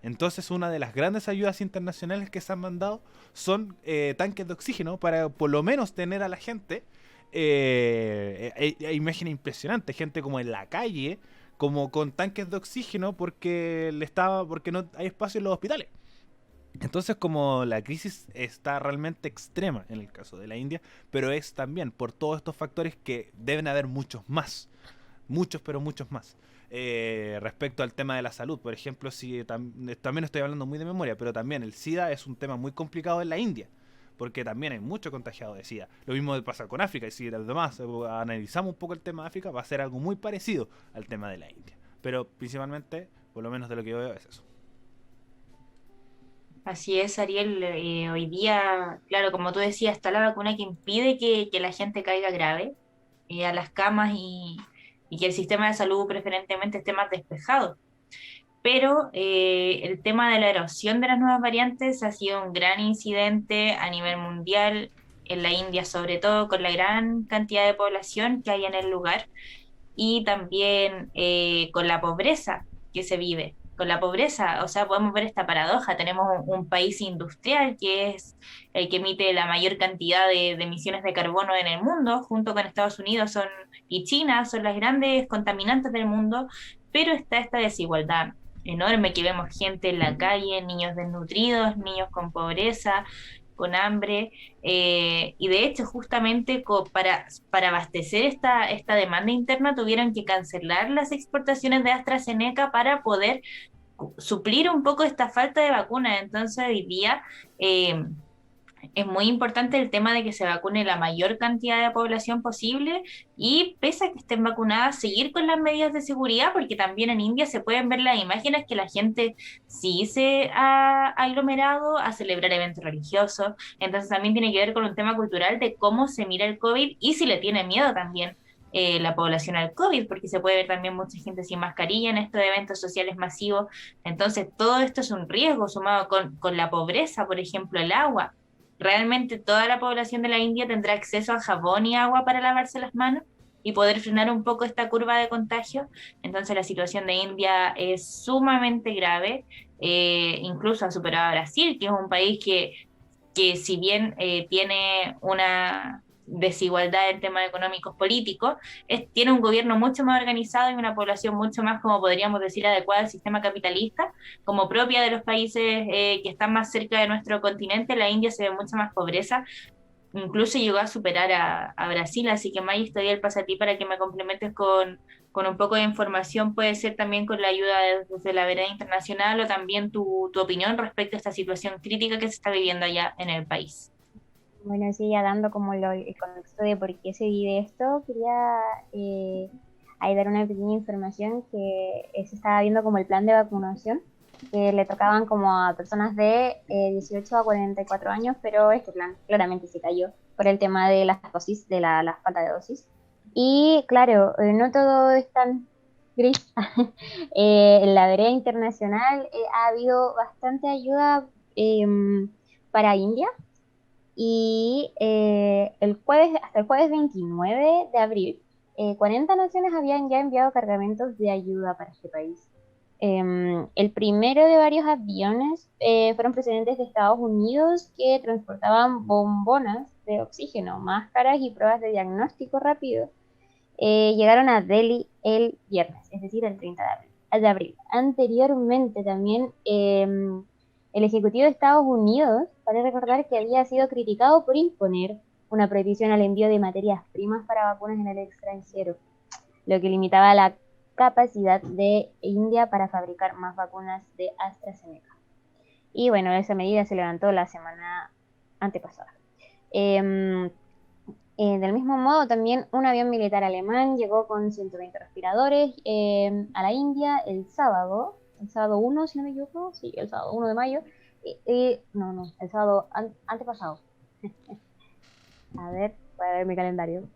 Speaker 3: Entonces, una de las grandes ayudas internacionales que se han mandado son tanques de oxígeno para por lo menos tener a la gente. Hay imágenes impresionantes, gente como en la calle, como con tanques de oxígeno porque no hay espacio en los hospitales. Entonces, como la crisis está realmente extrema en el caso de la India, pero es también por todos estos factores que deben haber muchos más. Muchos, pero muchos más. Respecto al tema de la salud, por ejemplo, si también estoy hablando muy de memoria, pero también el SIDA es un tema muy complicado en la India, porque también hay mucho contagiado de SIDA. Lo mismo pasa con África, y si además analizamos un poco el tema de África, va a ser algo muy parecido al tema de la India. Pero principalmente, por lo menos de lo que yo veo, es eso.
Speaker 1: Así es, Ariel. Hoy día, claro, como tú decías, está la vacuna que impide que la gente caiga grave a las camas y que el sistema de salud preferentemente esté más despejado. Pero el tema de la erosión de las nuevas variantes ha sido un gran incidente a nivel mundial, en la India sobre todo, con la gran cantidad de población que hay en el lugar, y también con la pobreza que se vive. Con la pobreza, o sea, podemos ver esta paradoja. Tenemos un país industrial que es el que emite la mayor cantidad de emisiones de carbono en el mundo, junto con Estados Unidos y China, son las grandes contaminantes del mundo, pero está esta desigualdad enorme que vemos gente en la calle, niños desnutridos, niños con pobreza, con hambre, y de hecho justamente para abastecer esta demanda interna tuvieron que cancelar las exportaciones de AstraZeneca para poder suplir un poco esta falta de vacunas. Entonces hoy día es muy importante el tema de que se vacune la mayor cantidad de población posible, y pese a que estén vacunadas, seguir con las medidas de seguridad, porque también en India se pueden ver las imágenes que la gente sí se ha aglomerado a celebrar eventos religiosos. Entonces también tiene que ver con un tema cultural de cómo se mira el COVID y si le tiene miedo también la población al COVID, porque se puede ver también mucha gente sin mascarilla en estos eventos sociales masivos. Entonces todo esto es un riesgo sumado con la pobreza, por ejemplo, el agua. ¿Realmente toda la población de la India tendrá acceso a jabón y agua para lavarse las manos y poder frenar un poco esta curva de contagio? Entonces la situación de India es sumamente grave, incluso ha superado a Brasil, que es un país que si bien tiene una desigualdad en temas económicos políticos, tiene un gobierno mucho más organizado y una población mucho más, como podríamos decir, adecuada al sistema capitalista, como propia de los países que están más cerca de nuestro continente. La India se ve mucha más pobreza, incluso llegó a superar a Brasil. Así que May, estoy al paso a ti para que me complementes con un poco de información, puede ser también con la ayuda desde la vereda internacional, o también tu opinión respecto a esta situación crítica que se está viviendo allá en el país.
Speaker 2: Bueno, sí, ya dando como el contexto de por qué se vive esto, quería ahí dar una pequeña información que se estaba viendo como el plan de vacunación, que le tocaban como a personas de 18 a 44 años, pero este plan claramente se cayó por el tema de las dosis, de la falta de dosis. Y claro, no todo es tan Gris. En la vereda internacional ha habido bastante ayuda para India y hasta el jueves 29 de abril, 40 naciones habían ya enviado cargamentos de ayuda para este país. El primero de varios aviones fueron procedentes de Estados Unidos que transportaban bombonas de oxígeno, máscaras y pruebas de diagnóstico rápido. Llegaron a Delhi el viernes, es decir, el 30 de abril. Anteriormente también el Ejecutivo de Estados Unidos, para recordar que había sido criticado por imponer una prohibición al envío de materias primas para vacunas en el extranjero, lo que limitaba la capacidad de India para fabricar más vacunas de AstraZeneca. Y bueno, esa medida se levantó la semana antepasada. Del mismo modo, también un avión militar alemán llegó con 120 respiradores a la India el sábado 1, si no me equivoco, sí, el sábado 1 de mayo. No, el sábado antepasado. A ver, voy a ver mi calendario.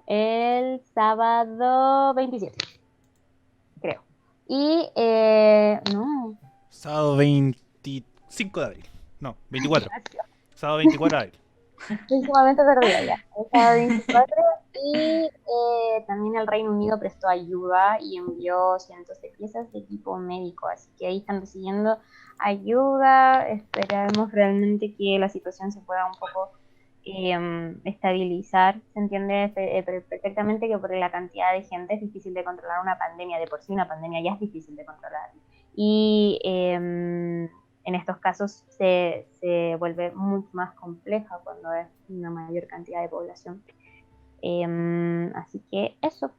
Speaker 2: El sábado 27, creo. Y, no.
Speaker 3: Sábado 25 de abril. No, 24. Sábado 24 de abril.
Speaker 2: Estoy sumamente perdida ya. El sábado 24 y también el Reino Unido prestó ayuda y envió cientos de piezas de equipo médico, así que ahí están recibiendo ayuda. Esperamos realmente que la situación se pueda un poco estabilizar. Se entiende perfectamente que por la cantidad de gente es difícil de controlar una pandemia, de por sí una pandemia ya es difícil de controlar. Y en estos casos se vuelve mucho más compleja cuando es una mayor cantidad de población. Así que eso.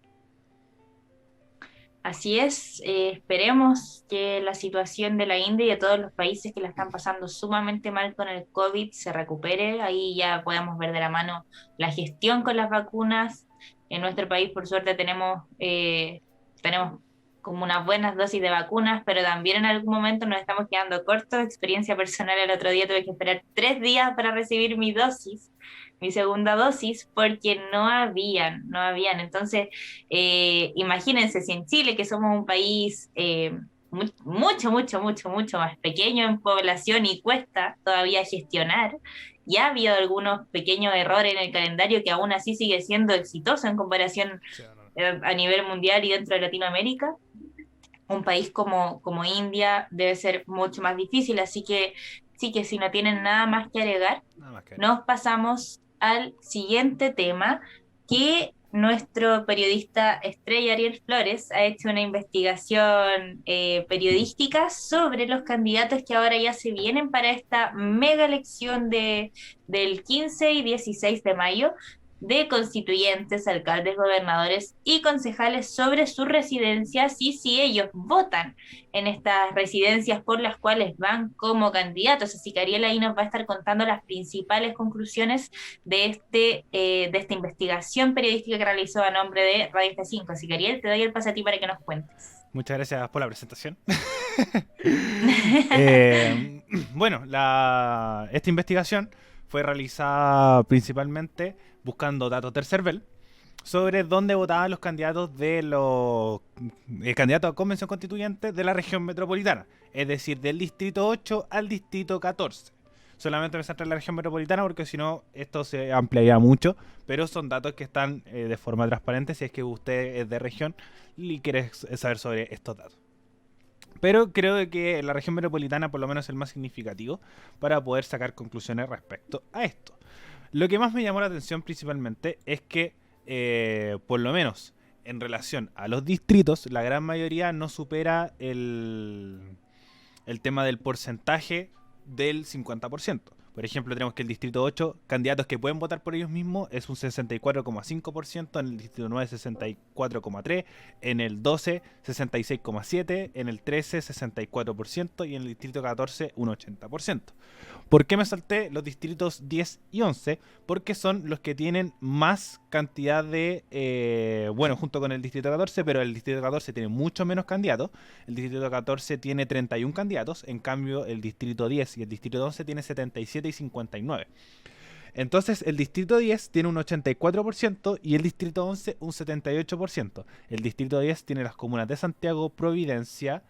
Speaker 1: Así es, esperemos que la situación de la India y de todos los países que la están pasando sumamente mal con el COVID se recupere. Ahí ya podemos ver de la mano la gestión con las vacunas. En nuestro país, por suerte, tenemos como unas buenas dosis de vacunas, pero también en algún momento nos estamos quedando cortos. Experiencia personal, el otro día tuve que esperar 3 días para recibir mi segunda dosis, porque no habían. Entonces, imagínense si en Chile, que somos un país mucho más pequeño en población y cuesta todavía gestionar, ya ha habido algunos pequeños errores en el calendario que aún así sigue siendo exitoso en comparación
Speaker 3: Sí, no, no.
Speaker 1: a nivel mundial y dentro de Latinoamérica. Un país como India debe ser mucho más difícil, así que sí, que si no tienen nada más que agregar,
Speaker 3: Nada más que ver.
Speaker 1: nos pasamos al siguiente tema, que nuestro periodista estrella Ariel Flores ha hecho una investigación periodística sobre los candidatos que ahora ya se vienen para esta mega elección del 15 y 16 de mayo de constituyentes, alcaldes, gobernadores y concejales sobre sus residencias y si ellos votan en estas residencias por las cuales van como candidatos. Así que Ariel ahí nos va a estar contando las principales conclusiones de esta investigación periodística que realizó a nombre de Radio F5. Así que Ariel, te doy el pase a ti para que nos cuentes.
Speaker 3: Muchas gracias por la presentación. Bueno, esta investigación fue realizada principalmente buscando datos del CERVEL sobre dónde votaban los candidatos candidatos a convención constituyente de la región metropolitana, es decir, del distrito 8 al distrito 14. Solamente me centré en la región metropolitana porque si no esto se ampliaría mucho, pero son datos que están de forma transparente si es que usted es de región y quiere saber sobre estos datos. Pero creo que la región metropolitana por lo menos es el más significativo para poder sacar conclusiones respecto a esto. Lo que más me llamó la atención principalmente es que, por lo menos en relación a los distritos, la gran mayoría no supera el tema del porcentaje del 50%. Por ejemplo, tenemos que el distrito 8, candidatos que pueden votar por ellos mismos, es un 64,5%, en el distrito 9 64,3%, en el 12 66,7%, en el 13 64% y en el distrito 14 un 80%. ¿Por qué me salté los distritos 10 y 11? Porque son los que tienen más cantidad de... bueno, junto con el distrito 14, pero el distrito 14 tiene mucho menos candidatos. El distrito 14 tiene 31 candidatos, en cambio el distrito 10 y el distrito 11 tiene 77 y 59. Entonces el distrito 10 tiene un 84% y el distrito 11 un 78%. El distrito 10 tiene las comunas de Santiago, Providencia,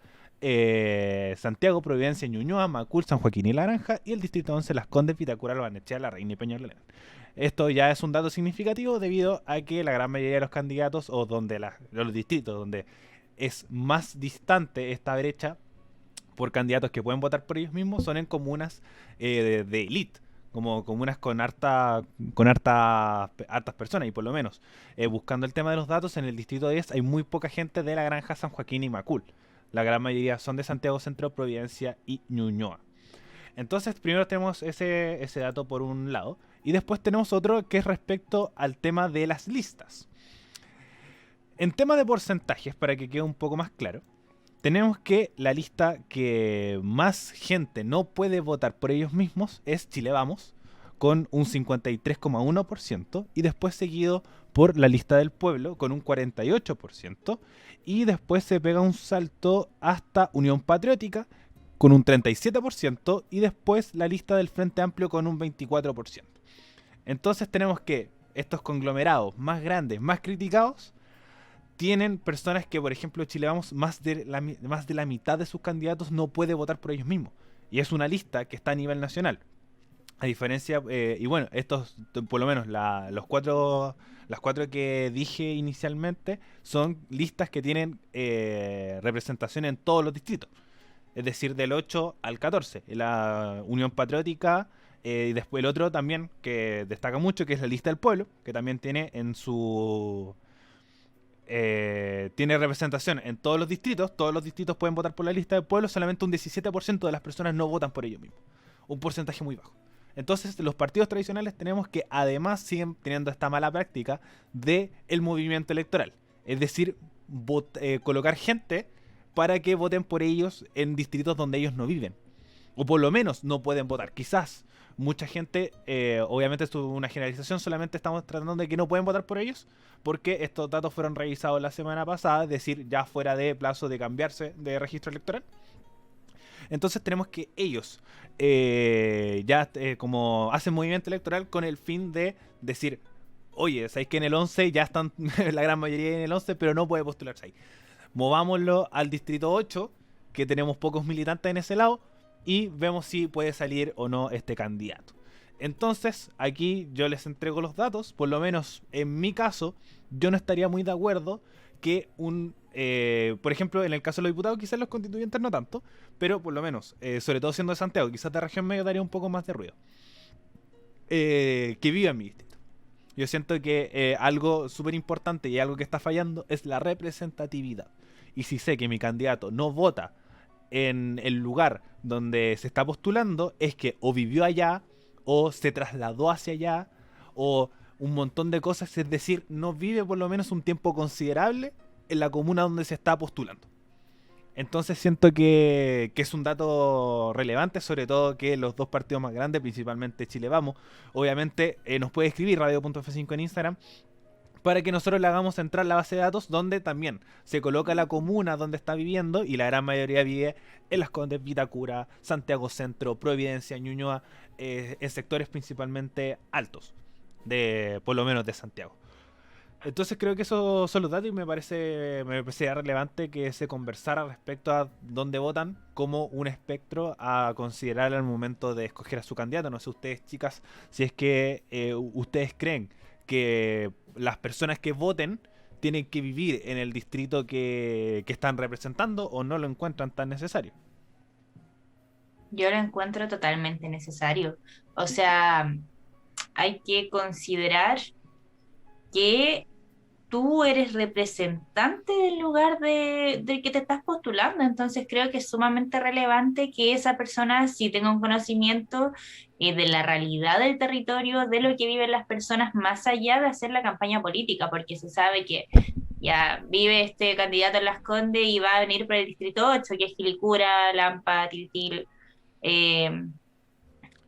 Speaker 3: Ñuñoa, Macul, San Joaquín y La Granja, y el distrito 11 Las Condes, Vitacura, Barnechea, La Reina y Peñalolén. Esto ya es un dato significativo debido a que la gran mayoría de los candidatos, o donde los distritos donde es más distante esta brecha por candidatos que pueden votar por ellos mismos, son en comunas de elite, como comunas hartas personas. Y por lo menos, buscando el tema de los datos, en el distrito 10 hay muy poca gente de La Granja, San Joaquín y Macul. La gran mayoría son de Santiago Centro, Providencia y Ñuñoa. Entonces, primero tenemos ese dato por un lado. Y después tenemos otro que es respecto al tema de las listas. En tema de porcentajes, para que quede un poco más claro, tenemos que la lista que más gente no puede votar por ellos mismos es Chile Vamos, con un 53,1%, y después seguido por la lista del pueblo, con un 48%, y después se pega un salto hasta Unión Patriótica, con un 37%, y después la lista del Frente Amplio con un 24%. Entonces tenemos que estos conglomerados más grandes, más criticados, tienen personas que, por ejemplo, Chile Vamos, más de la mitad de sus candidatos no puede votar por ellos mismos. Y es una lista que está a nivel nacional. A diferencia, y bueno, estos, por lo menos las cuatro que dije inicialmente, son listas que tienen representación en todos los distritos. Es decir, del 8 al 14. La Unión Patriótica, y después el otro también que destaca mucho, que es la lista del pueblo, que también tiene en su... tiene representación en todos los distritos pueden votar por la lista del pueblo, solamente un 17% de las personas no votan por ellos mismos. Un porcentaje muy bajo. Entonces, los partidos tradicionales tenemos que además siguen teniendo esta mala práctica de el movimiento electoral. Es decir, colocar gente para que voten por ellos en distritos donde ellos no viven. O por lo menos no pueden votar. Quizás mucha gente, obviamente esto es una generalización, solamente estamos tratando de que no pueden votar por ellos, porque estos datos fueron revisados la semana pasada, es decir, ya fuera de plazo de cambiarse de registro electoral. Entonces tenemos que ellos como hacen movimiento electoral con el fin de decir, oye, sabéis que en el 11 ya están la gran mayoría en el 11, pero no puede postularse ahí. Movámoslo al distrito 8, que tenemos pocos militantes en ese lado, y vemos si puede salir o no este candidato. Entonces, aquí yo les entrego los datos. Por lo menos en mi caso, yo no estaría muy de acuerdo que por ejemplo, en el caso de los diputados, quizás los constituyentes no tanto, pero por lo menos, sobre todo siendo de Santiago, quizás de región medio daría un poco más de ruido. Que viva en mi distrito. Yo siento que algo súper importante y algo que está fallando es la representatividad. Y si sé que mi candidato no vota en el lugar donde se está postulando, es que o vivió allá, o se trasladó hacia allá, o un montón de cosas, es decir, no vive por lo menos un tiempo considerable en la comuna donde se está postulando. Entonces siento que es un dato relevante, sobre todo que los dos partidos más grandes, principalmente Chile Vamos, obviamente nos puede escribir radio.f5 en Instagram, para que nosotros le hagamos entrar la base de datos donde también se coloca la comuna donde está viviendo, y la gran mayoría vive en Las Condes, Vitacura, Santiago Centro, Providencia, Ñuñoa, en sectores principalmente altos, por lo menos de Santiago. Entonces creo que esos son los datos, y me parecía relevante que se conversara respecto a dónde votan como un espectro a considerar al momento de escoger a su candidato. No sé ustedes, chicas, si es que ustedes creen que las personas que voten tienen que vivir en el distrito que están representando, o no lo encuentran tan necesario.
Speaker 1: Yo lo encuentro totalmente necesario. O sea, hay que considerar que tú eres representante del lugar del que te estás postulando. Entonces creo que es sumamente relevante que esa persona sí tenga un conocimiento de la realidad del territorio, de lo que viven las personas, más allá de hacer la campaña política, porque se sabe que ya vive este candidato en Las Condes y va a venir por el distrito 8, que es Quilicura, Lampa, Tiltil, eh,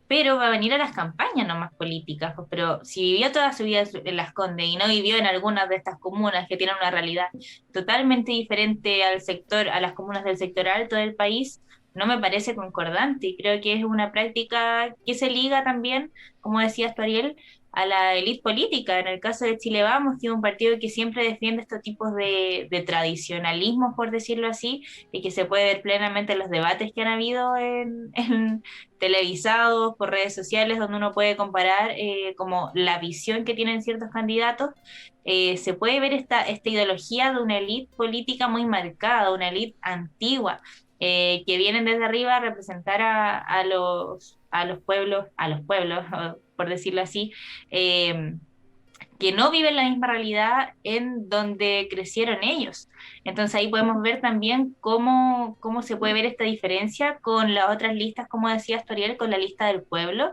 Speaker 1: pero va a venir a las campañas nomás políticas. Pues, pero si vivió toda su vida en Las Condes y no vivió en algunas de estas comunas que tienen una realidad totalmente diferente al sector, a las comunas del sector alto del país, no me parece concordante y creo que es una práctica que se liga también, como decías tú, Ariel, a la élite política. En el caso de Chile Vamos, que es un partido que siempre defiende estos tipos de tradicionalismos, por decirlo así, y que se puede ver plenamente en los debates que han habido en televisados, por redes sociales, donde uno puede comparar como la visión que tienen ciertos candidatos. Se puede ver esta ideología de una élite política muy marcada, una élite antigua, que vienen desde arriba a representar a los pueblos, por decirlo así, eh, que no viven la misma realidad en donde crecieron ellos. Entonces ahí podemos ver también cómo se puede ver esta diferencia con las otras listas, como decía Astoriel, con la lista del pueblo,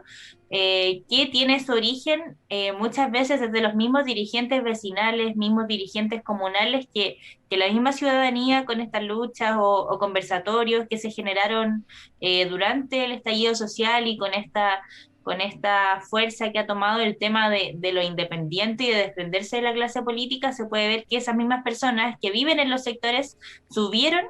Speaker 1: que tiene su origen muchas veces desde los mismos dirigentes vecinales, mismos dirigentes comunales, que la misma ciudadanía con estas luchas o conversatorios que se generaron durante el estallido social y con esta fuerza que ha tomado el tema de lo independiente y de desprenderse de la clase política, se puede ver que esas mismas personas que viven en los sectores subieron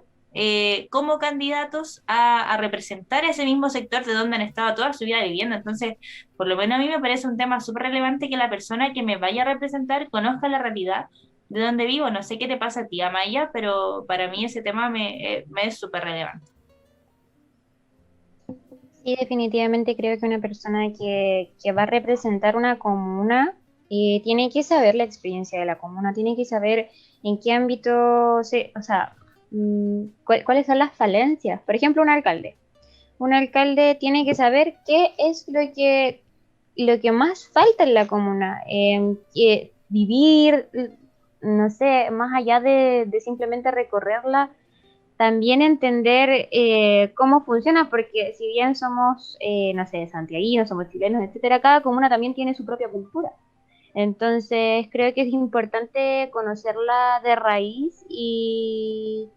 Speaker 1: como candidatos a representar ese mismo sector de donde han estado toda su vida viviendo. Entonces, por lo menos a mí me parece un tema súper relevante que la persona que me vaya a representar conozca la realidad de donde vivo. No sé qué te pasa a ti, Amaya, pero para mí ese tema me es súper relevante.
Speaker 2: Sí, definitivamente creo que una persona que va a representar una comuna tiene que saber la experiencia de la comuna, tiene que saber en qué ámbito, o sea, cuáles son las falencias. Por ejemplo, un alcalde. Un alcalde tiene que saber qué es lo que más falta en la comuna. Vivir, no sé, más allá de simplemente recorrerla, también entender cómo funciona, porque si bien somos, no sé, santiaguinos, somos chilenos, etcétera, cada comuna también tiene su propia cultura. Entonces, creo que es importante conocerla de raíz y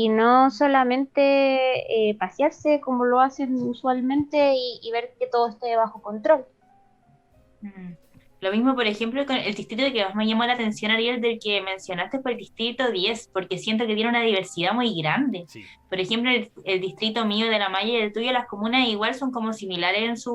Speaker 2: no solamente pasearse como lo hacen usualmente y ver que todo esté bajo control.
Speaker 1: Mm. Lo mismo, por ejemplo, con el distrito que más me llamó la atención, Ariel, del que mencionaste fue el distrito 10, porque siento que tiene una diversidad muy grande.
Speaker 3: Sí.
Speaker 1: Por ejemplo, el distrito mío de La Maya y el tuyo, las comunas igual son como similares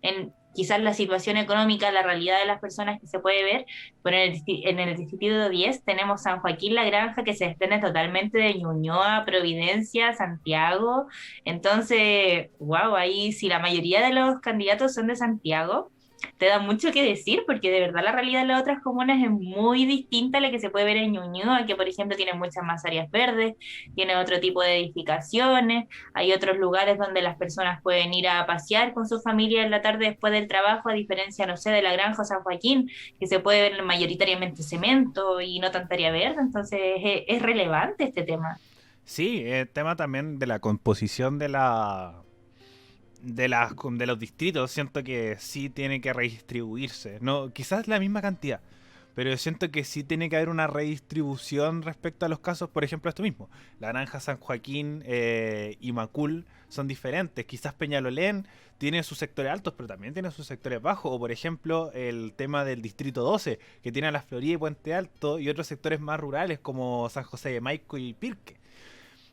Speaker 1: en quizás la situación económica, la realidad de las personas que se puede ver, pero en el distrito 10 tenemos San Joaquín La Granja, que se desprende totalmente de Ñuñoa, Providencia, Santiago. Entonces, wow, ahí si la mayoría de los candidatos son de Santiago, te da mucho que decir, porque de verdad la realidad de las otras comunas es muy distinta a la que se puede ver en Ñuñoa, que por ejemplo tiene muchas más áreas verdes, tiene otro tipo de edificaciones, hay otros lugares donde las personas pueden ir a pasear con su familia en la tarde después del trabajo, a diferencia, no sé, de la Granja o San Joaquín, que se puede ver mayoritariamente cemento y no tanta área verde. Entonces es relevante este tema.
Speaker 3: Sí, el tema también de la composición de los distritos, siento que sí tiene que redistribuirse. No, quizás la misma cantidad, pero yo siento que sí tiene que haber una redistribución respecto a los casos, por ejemplo, esto mismo. La Granja, San Joaquín y Macul son diferentes. Quizás Peñalolén tiene sus sectores altos, pero también tiene sus sectores bajos. O por ejemplo, el tema del Distrito 12, que tiene a La Florida y Puente Alto, y otros sectores más rurales como San José de Maico y Pirque.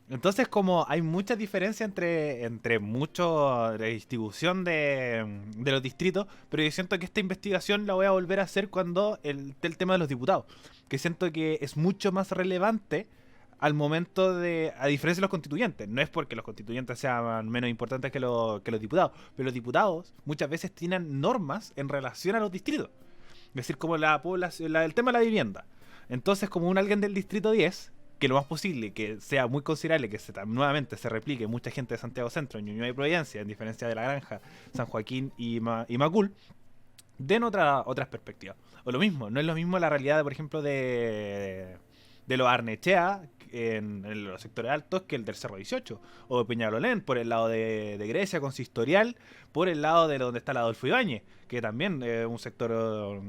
Speaker 3: Entonces, como hay mucha diferencia entre mucho de distribución de los distritos, pero yo siento que esta investigación la voy a volver a hacer cuando el tema de los diputados, que siento que es mucho más relevante al momento a diferencia de los constituyentes. No es porque los constituyentes sean menos importantes que los diputados, pero los diputados muchas veces tienen normas en relación a los distritos. Es decir, como la población, el tema de la vivienda. Entonces, como alguien del distrito 10 que lo más posible, que sea muy considerable, que nuevamente se replique mucha gente de Santiago Centro, Ñuñoa y Providencia, en diferencia de La Granja, San Joaquín y Macul, den otras perspectivas. O lo mismo, no es lo mismo la realidad, por ejemplo, de los Arnechea en los sectores altos que el del Cerro 18, o de Peñalolén, por el lado de Grecia, consistorial, por el lado de donde está la Adolfo Ibáñez, que también es un sector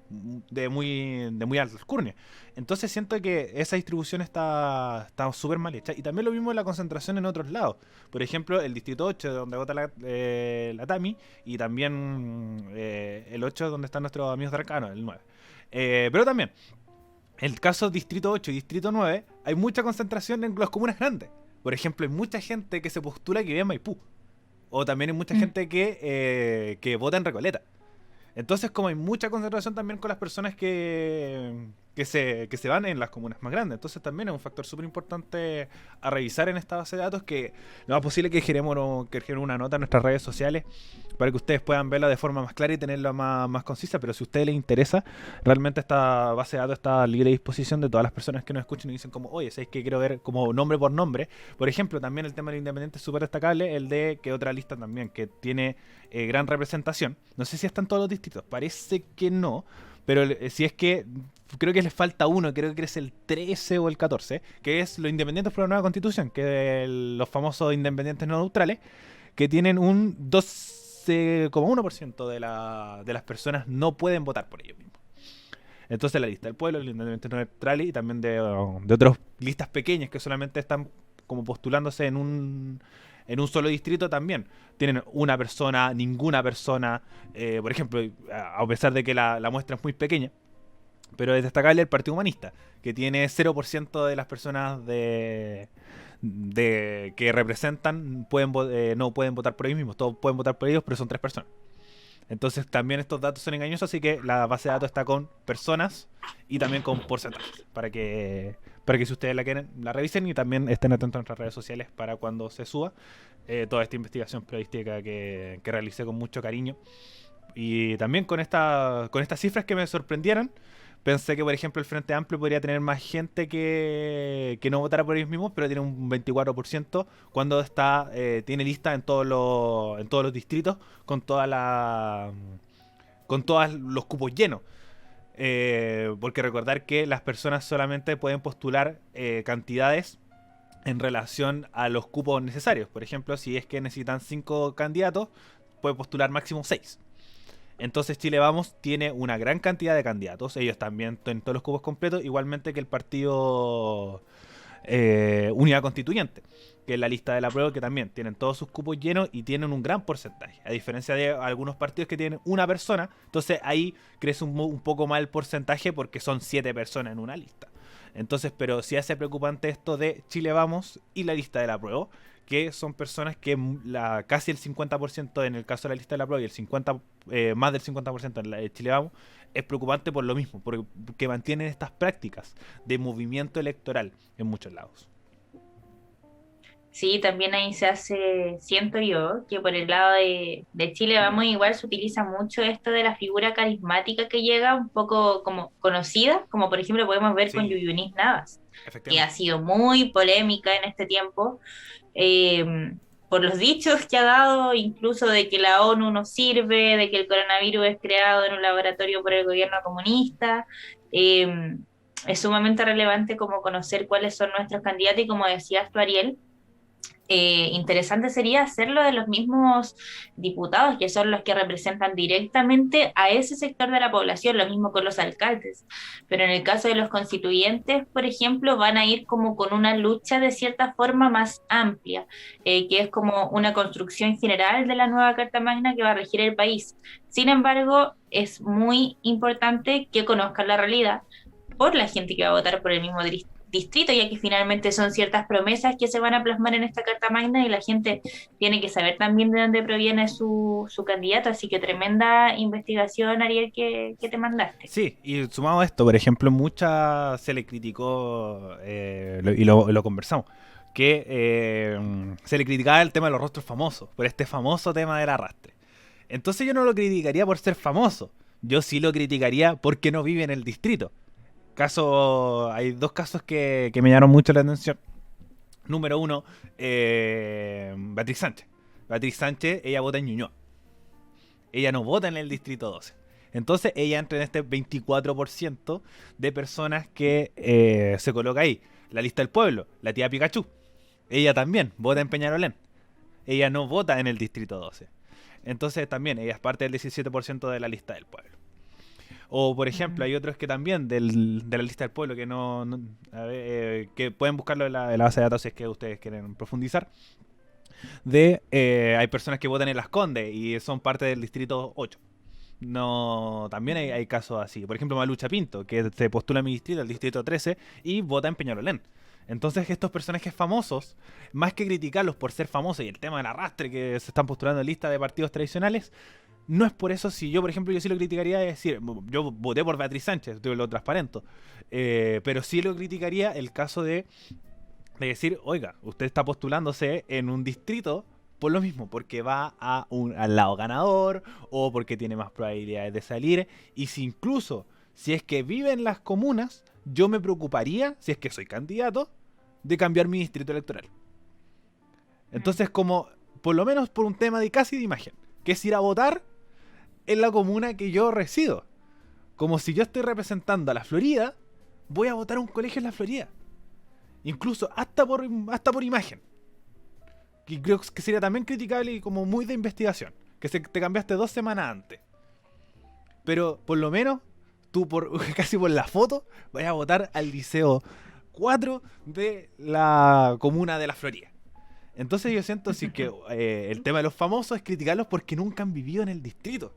Speaker 3: de muy alta alcurnia. Entonces siento que esa distribución está súper mal hecha. Y también lo mismo en la concentración en otros lados. Por ejemplo, el distrito 8, donde vota la Tami, y también el 8, donde están nuestros amigos de Arcano, el 9. Pero también, el caso Distrito 8 y Distrito 9, hay mucha concentración en las comunas grandes. por ejemplo, hay mucha gente que se postula que vive en Maipú. O también hay mucha gente que vota en Recoleta. Entonces, como hay mucha concentración también con las personas que se van en las comunas más grandes. Entonces también es un factor súper importante a revisar en esta base de datos, que lo más posible que generemos una nota en nuestras redes sociales para que ustedes puedan verla de forma más clara y tenerla más concisa. Pero si a ustedes les interesa, realmente esta base de datos está a libre disposición de todas las personas que nos escuchen y dicen como, oye, ¿sabes qué? Quiero ver como nombre por nombre. Por ejemplo, también el tema del independiente es súper destacable, el de que otra lista también que tiene gran representación. No sé si están todos los distritos, parece que no. Pero si es que, creo que les falta uno, creo que es el 13 o el 14, que es los independientes por la nueva constitución, que es los famosos independientes no neutrales, que tienen un 12,1% de las personas no pueden votar por ellos mismos. Entonces la lista del pueblo, los independientes no neutrales y también de otras listas pequeñas que solamente están como postulándose en un solo distrito también. Tienen una persona, ninguna persona, por ejemplo, a pesar de que la muestra es muy pequeña, pero es destacable el Partido Humanista, que tiene 0% de las personas que representan no pueden votar por ellos mismos. Todos pueden votar por ellos, pero son 3 personas. Entonces también estos datos son engañosos, así que la base de datos está con personas y también con porcentajes, para que si ustedes la quieren, la revisen y también estén atentos a nuestras redes sociales para cuando se suba toda esta investigación periodística que realicé con mucho cariño. Y también con estas cifras que me sorprendieron, pensé que, por ejemplo, el Frente Amplio podría tener más gente que no votara por ellos mismos, pero tiene un 24% cuando tiene lista en todos los distritos con todos los cupos llenos. Porque recordar que las personas solamente pueden postular cantidades en relación a los cupos necesarios. Por ejemplo, si es que necesitan 5 candidatos, puede postular máximo 6. Entonces Chile Vamos tiene una gran cantidad de candidatos. Ellos también tienen todos los cupos completos, igualmente que el partido Unidad Constituyente, que es la lista de la prueba, que también tienen todos sus cupos llenos y tienen un gran porcentaje, a diferencia de algunos partidos que tienen una persona. Entonces ahí crece un poco más el porcentaje porque son 7 personas en una lista. Entonces, pero sí hace preocupante esto de Chile Vamos y la lista de la prueba, que son personas que casi el 50% en el caso de la lista de la prueba y más del 50% en la de Chile Vamos, es preocupante por lo mismo, porque mantienen estas prácticas de movimiento electoral en muchos lados.
Speaker 1: Sí, también ahí se hace, siento yo, que por el lado de Chile Vamos igual se utiliza mucho esto de la figura carismática que llega, un poco como conocida, como por ejemplo podemos ver con
Speaker 3: Sí,
Speaker 1: Yuyunis Navas, que ha
Speaker 3: efectivamente.
Speaker 1: sido muy polémica en este tiempo, por los dichos que ha dado, incluso de que la ONU no sirve, de que el coronavirus es creado en un laboratorio por el gobierno comunista. Eh, es sumamente relevante como conocer cuáles son nuestros candidatos y como decías tú, Ariel, interesante sería hacerlo de los mismos diputados, que son los que representan directamente a ese sector de la población, lo mismo con los alcaldes. Pero en el caso de los constituyentes, por ejemplo, van a ir como con una lucha de cierta forma más amplia, que es como una construcción general de la nueva Carta Magna que va a regir el país. Sin embargo, es muy importante que conozcan la realidad por la gente que va a votar por el mismo distrito, ya que finalmente son ciertas promesas que se van a plasmar en esta Carta Magna y la gente tiene que saber también de dónde proviene su candidato. Así que tremenda investigación, Ariel, que te mandaste.
Speaker 3: Sí, y sumado a esto, por ejemplo, se le criticó, y lo conversamos, que se le criticaba el tema de los rostros famosos, por este famoso tema del arrastre. Entonces yo no lo criticaría por ser famoso, yo sí lo criticaría porque no vive en el distrito. Hay 2 casos que me llamaron mucho la atención. Número 1, Beatriz Sánchez. Beatriz Sánchez, ella vota en Ñuñoa. Ella no vota en el distrito 12. Entonces ella entra en este 24% de personas que se coloca ahí. La lista del pueblo, la tía Pikachu. Ella también vota en Peñarolén. Ella no vota en el distrito 12. Entonces también ella es parte del 17% de la lista del pueblo. O, por ejemplo, hay otros que también de la lista del pueblo que que pueden buscarlo en la base de datos si es que ustedes quieren profundizar. Hay personas que votan en Las Condes y son parte del distrito 8. No, también hay casos así. Por ejemplo, Malucha Pinto, que se postula a mi distrito, el distrito 13, y vota en Peñarolén. Entonces estos personajes famosos, más que criticarlos por ser famosos y el tema del arrastre que se están postulando en lista de partidos tradicionales, no es por eso. Si yo, por ejemplo, yo sí lo criticaría, es decir, yo voté por Beatriz Sánchez, lo transparento, pero sí lo criticaría el caso de decir, oiga, usted está postulándose en un distrito por lo mismo, porque va al lado ganador o porque tiene más probabilidades de salir, y si incluso, si es que vive en las comunas, yo me preocuparía, si es que soy candidato, de cambiar mi distrito electoral. Entonces, como, por lo menos por un tema de casi de imagen, que es ir a votar en la comuna que yo resido. Como si yo estoy representando a la Florida, voy a votar a un colegio en la Florida. Incluso hasta por imagen. Y creo que sería también criticable y como muy de investigación. Que te cambiaste 2 semanas antes. Pero por lo menos, tú casi por la foto, vas a votar al Liceo 4 de la comuna de la Florida. Entonces yo siento así que el tema de los famosos es criticarlos porque nunca han vivido en el distrito.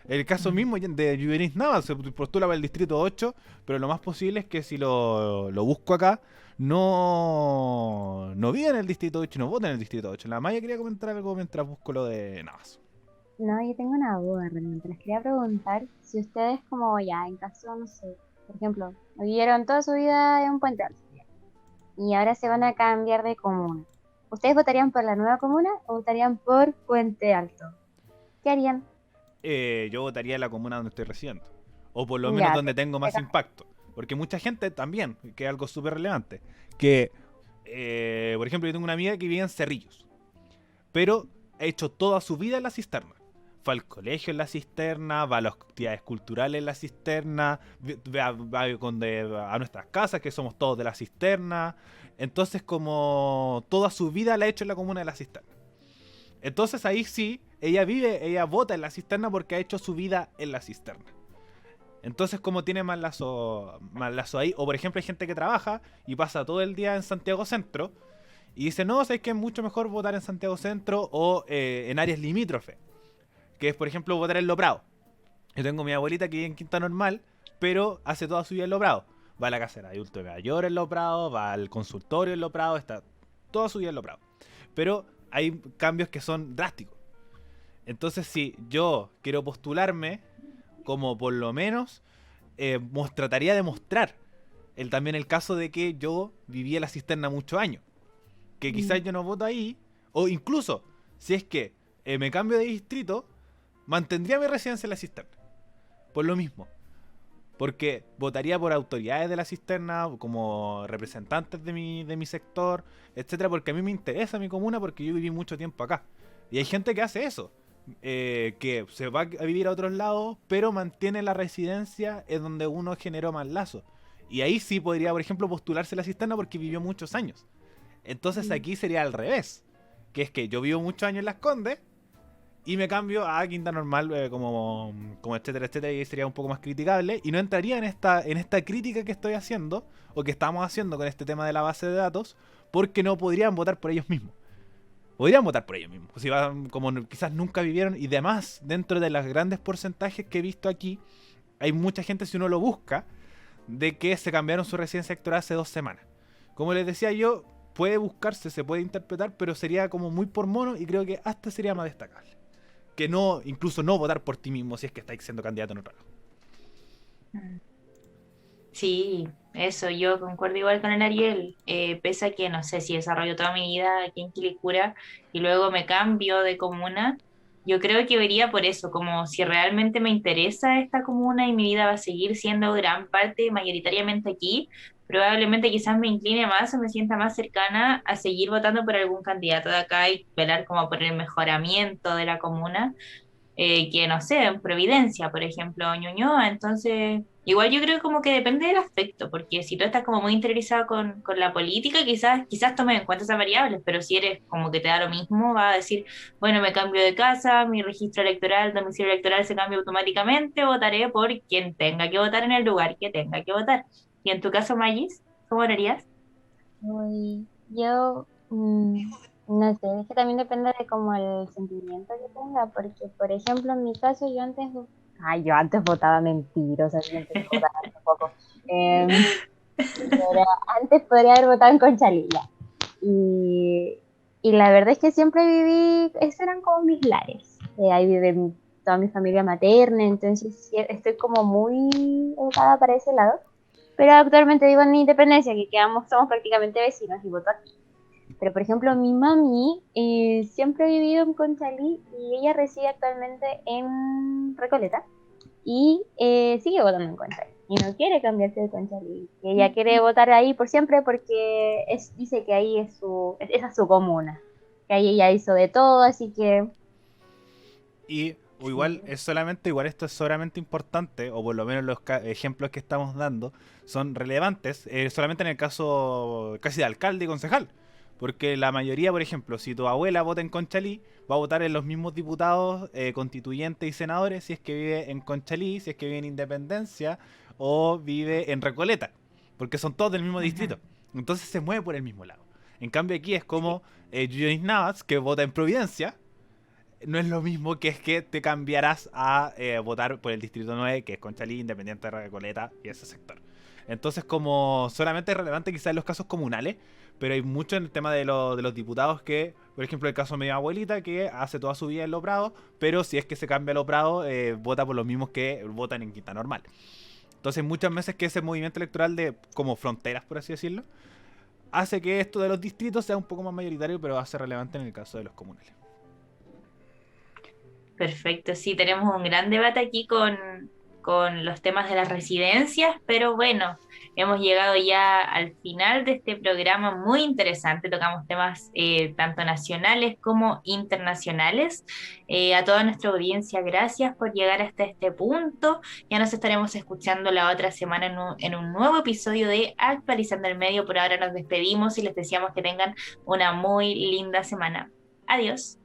Speaker 3: El caso mismo de Juvenis Nava se postula para el distrito 8, pero lo más posible es que si lo busco acá, no vive en el distrito 8 y no vota en el distrito 8. La Maya quería comentar algo mientras busco lo de Navas.
Speaker 2: No, yo tengo una duda realmente. Les quería preguntar si ustedes como ya, en caso, no sé, por ejemplo, vivieron toda su vida en un Puente Alto y ahora se van a cambiar de comuna. ¿Ustedes votarían por la nueva comuna o votarían por Puente Alto? ¿Qué harían?
Speaker 3: Yo votaría en la comuna donde estoy residiendo. O por lo menos
Speaker 2: Ya,
Speaker 3: donde tengo más impacto. Porque mucha gente también, que es algo súper relevante, que, por ejemplo, yo tengo una amiga que vive en Cerrillos, pero ha hecho toda su vida en la cisterna. Fue al colegio en la cisterna, va a las actividades culturales en la cisterna, va a nuestras casas, que somos todos de la cisterna. Entonces, como toda su vida la ha hecho en la comuna de la cisterna. Entonces ahí sí, ella vota en la cisterna porque ha hecho su vida en la cisterna. Entonces, como tiene más lazo ahí, o por ejemplo hay gente que trabaja y pasa todo el día en Santiago Centro y dice, no, sabes que es mucho mejor votar en Santiago Centro o en áreas limítrofes, que es por ejemplo votar en Loprado. Yo tengo a mi abuelita que vive en Quinta Normal, pero hace toda su vida en Loprado. Va a la casa del adulto mayor en Loprado, va al consultorio en Loprado, está toda su vida en Loprado. Pero hay cambios que son drásticos. Entonces, si yo quiero postularme, como por lo menos trataría de mostrar también el caso de que yo viví en la cisterna muchos años. Que quizás yo no voto ahí, o incluso, si es que me cambio de distrito, mantendría mi residencia en la cisterna. Por lo mismo. Porque votaría por autoridades de la cisterna, como representantes de mi sector, etcétera, porque a mí me interesa mi comuna porque yo viví mucho tiempo acá. Y hay gente que hace eso, que se va a vivir a otros lados, pero mantiene la residencia en donde uno generó más lazos. Y ahí sí podría, por ejemplo, postularse a la cisterna porque vivió muchos años. Entonces aquí sería al revés, que es que yo vivo muchos años en Las Condes, y me cambio a Quinta Normal, como etcétera, etcétera, y sería un poco más criticable. Y no entraría en esta crítica que estoy haciendo, o que estamos haciendo con este tema de la base de datos, porque no podrían votar por ellos mismos. Podrían votar por ellos mismos. Si como quizás nunca vivieron, y además, dentro de los grandes porcentajes que he visto aquí, hay mucha gente, si uno lo busca, de que se cambiaron su residencia electoral hace 2 semanas. Como les decía yo, puede buscarse, se puede interpretar, pero sería como muy por mono, y creo que hasta sería más destacable que no, incluso no votar por ti mismo si es que estáis siendo candidato en otro lado.
Speaker 1: Sí, eso, yo concuerdo igual con el Ariel, pese a que no sé si desarrollo toda mi vida aquí en Quilicura y luego me cambio de comuna, yo creo que vería por eso, como si realmente me interesa esta comuna y mi vida va a seguir siendo gran parte, mayoritariamente aquí, probablemente quizás me incline más o me sienta más cercana a seguir votando por algún candidato de acá y velar como por el mejoramiento de la comuna que no sé, en Providencia, por ejemplo, Ñuñoa. Entonces, igual yo creo como que depende del aspecto, porque si tú estás como muy interiorizado con la política, quizás tomes en cuenta esas variables, pero si eres como que te da lo mismo, vas a decir, bueno, me cambio de casa, mi registro electoral, domicilio electoral se cambia automáticamente, votaré por quien tenga que votar en el lugar que tenga que votar. Y en tu caso, Magis, ¿cómo lo harías?
Speaker 2: Uy, yo no sé, es que también depende de como el sentimiento que tenga, porque por ejemplo en mi caso yo antes votaba mentiras, o sea, yo empecé a votar hace poco. Pero antes podría haber votado en Conchalí, ya. Y, y la verdad es que siempre viví, esos eran como mis lares. Ahí vive toda mi familia materna, entonces estoy como muy educada para ese lado. Pero actualmente vivo en Independencia, que quedamos, somos prácticamente vecinos y voto aquí. Pero por ejemplo, mi mami siempre ha vivido en Conchalí y ella reside actualmente en Recoleta y sigue votando en Conchalí. Y no quiere cambiarse de Conchalí. Y ella quiere votar ahí por siempre porque dice que ahí esa es su comuna. Que ahí ella hizo de todo, así que...
Speaker 3: Y o igual
Speaker 2: Sí.
Speaker 3: es solamente, igual esto es solamente importante, o por lo menos los ejemplos que estamos dando son relevantes, solamente en el caso casi de alcalde y concejal. Porque la mayoría, por ejemplo, si tu abuela vota en Conchalí, va a votar en los mismos diputados, constituyentes y senadores si es que vive en Conchalí, si es que vive en Independencia o vive en Recoleta. Porque son todos del mismo
Speaker 1: Ujú.
Speaker 3: distrito. Entonces se mueve por el mismo lado. En cambio aquí es
Speaker 1: Sí.
Speaker 3: como Joyce Navas, que vota en Providencia, no es lo mismo que es que te cambiarás a votar por el Distrito 9, que es Conchalí, Independiente de Recoleta y ese sector. Entonces, como solamente es relevante quizás en los casos comunales, pero hay mucho en el tema de los diputados que, por ejemplo, el caso de mi abuelita, que hace toda su vida en Los Prados, pero si es que se cambia a Los Prados, vota por los mismos que votan en Quinta Normal. Entonces, muchas veces que ese movimiento electoral de como fronteras, por así decirlo, hace que esto de los distritos sea un poco más mayoritario, pero va a ser relevante en el caso de los comunales.
Speaker 1: Perfecto, sí, tenemos un gran debate aquí con los temas de las residencias, pero bueno, hemos llegado ya al final de este programa muy interesante. Tocamos temas tanto nacionales como internacionales. A toda nuestra audiencia, gracias por llegar hasta este punto. Ya nos estaremos escuchando la otra semana en un nuevo episodio de Actualizando el Medio. Por ahora nos despedimos y les deseamos que tengan una muy linda semana. Adiós.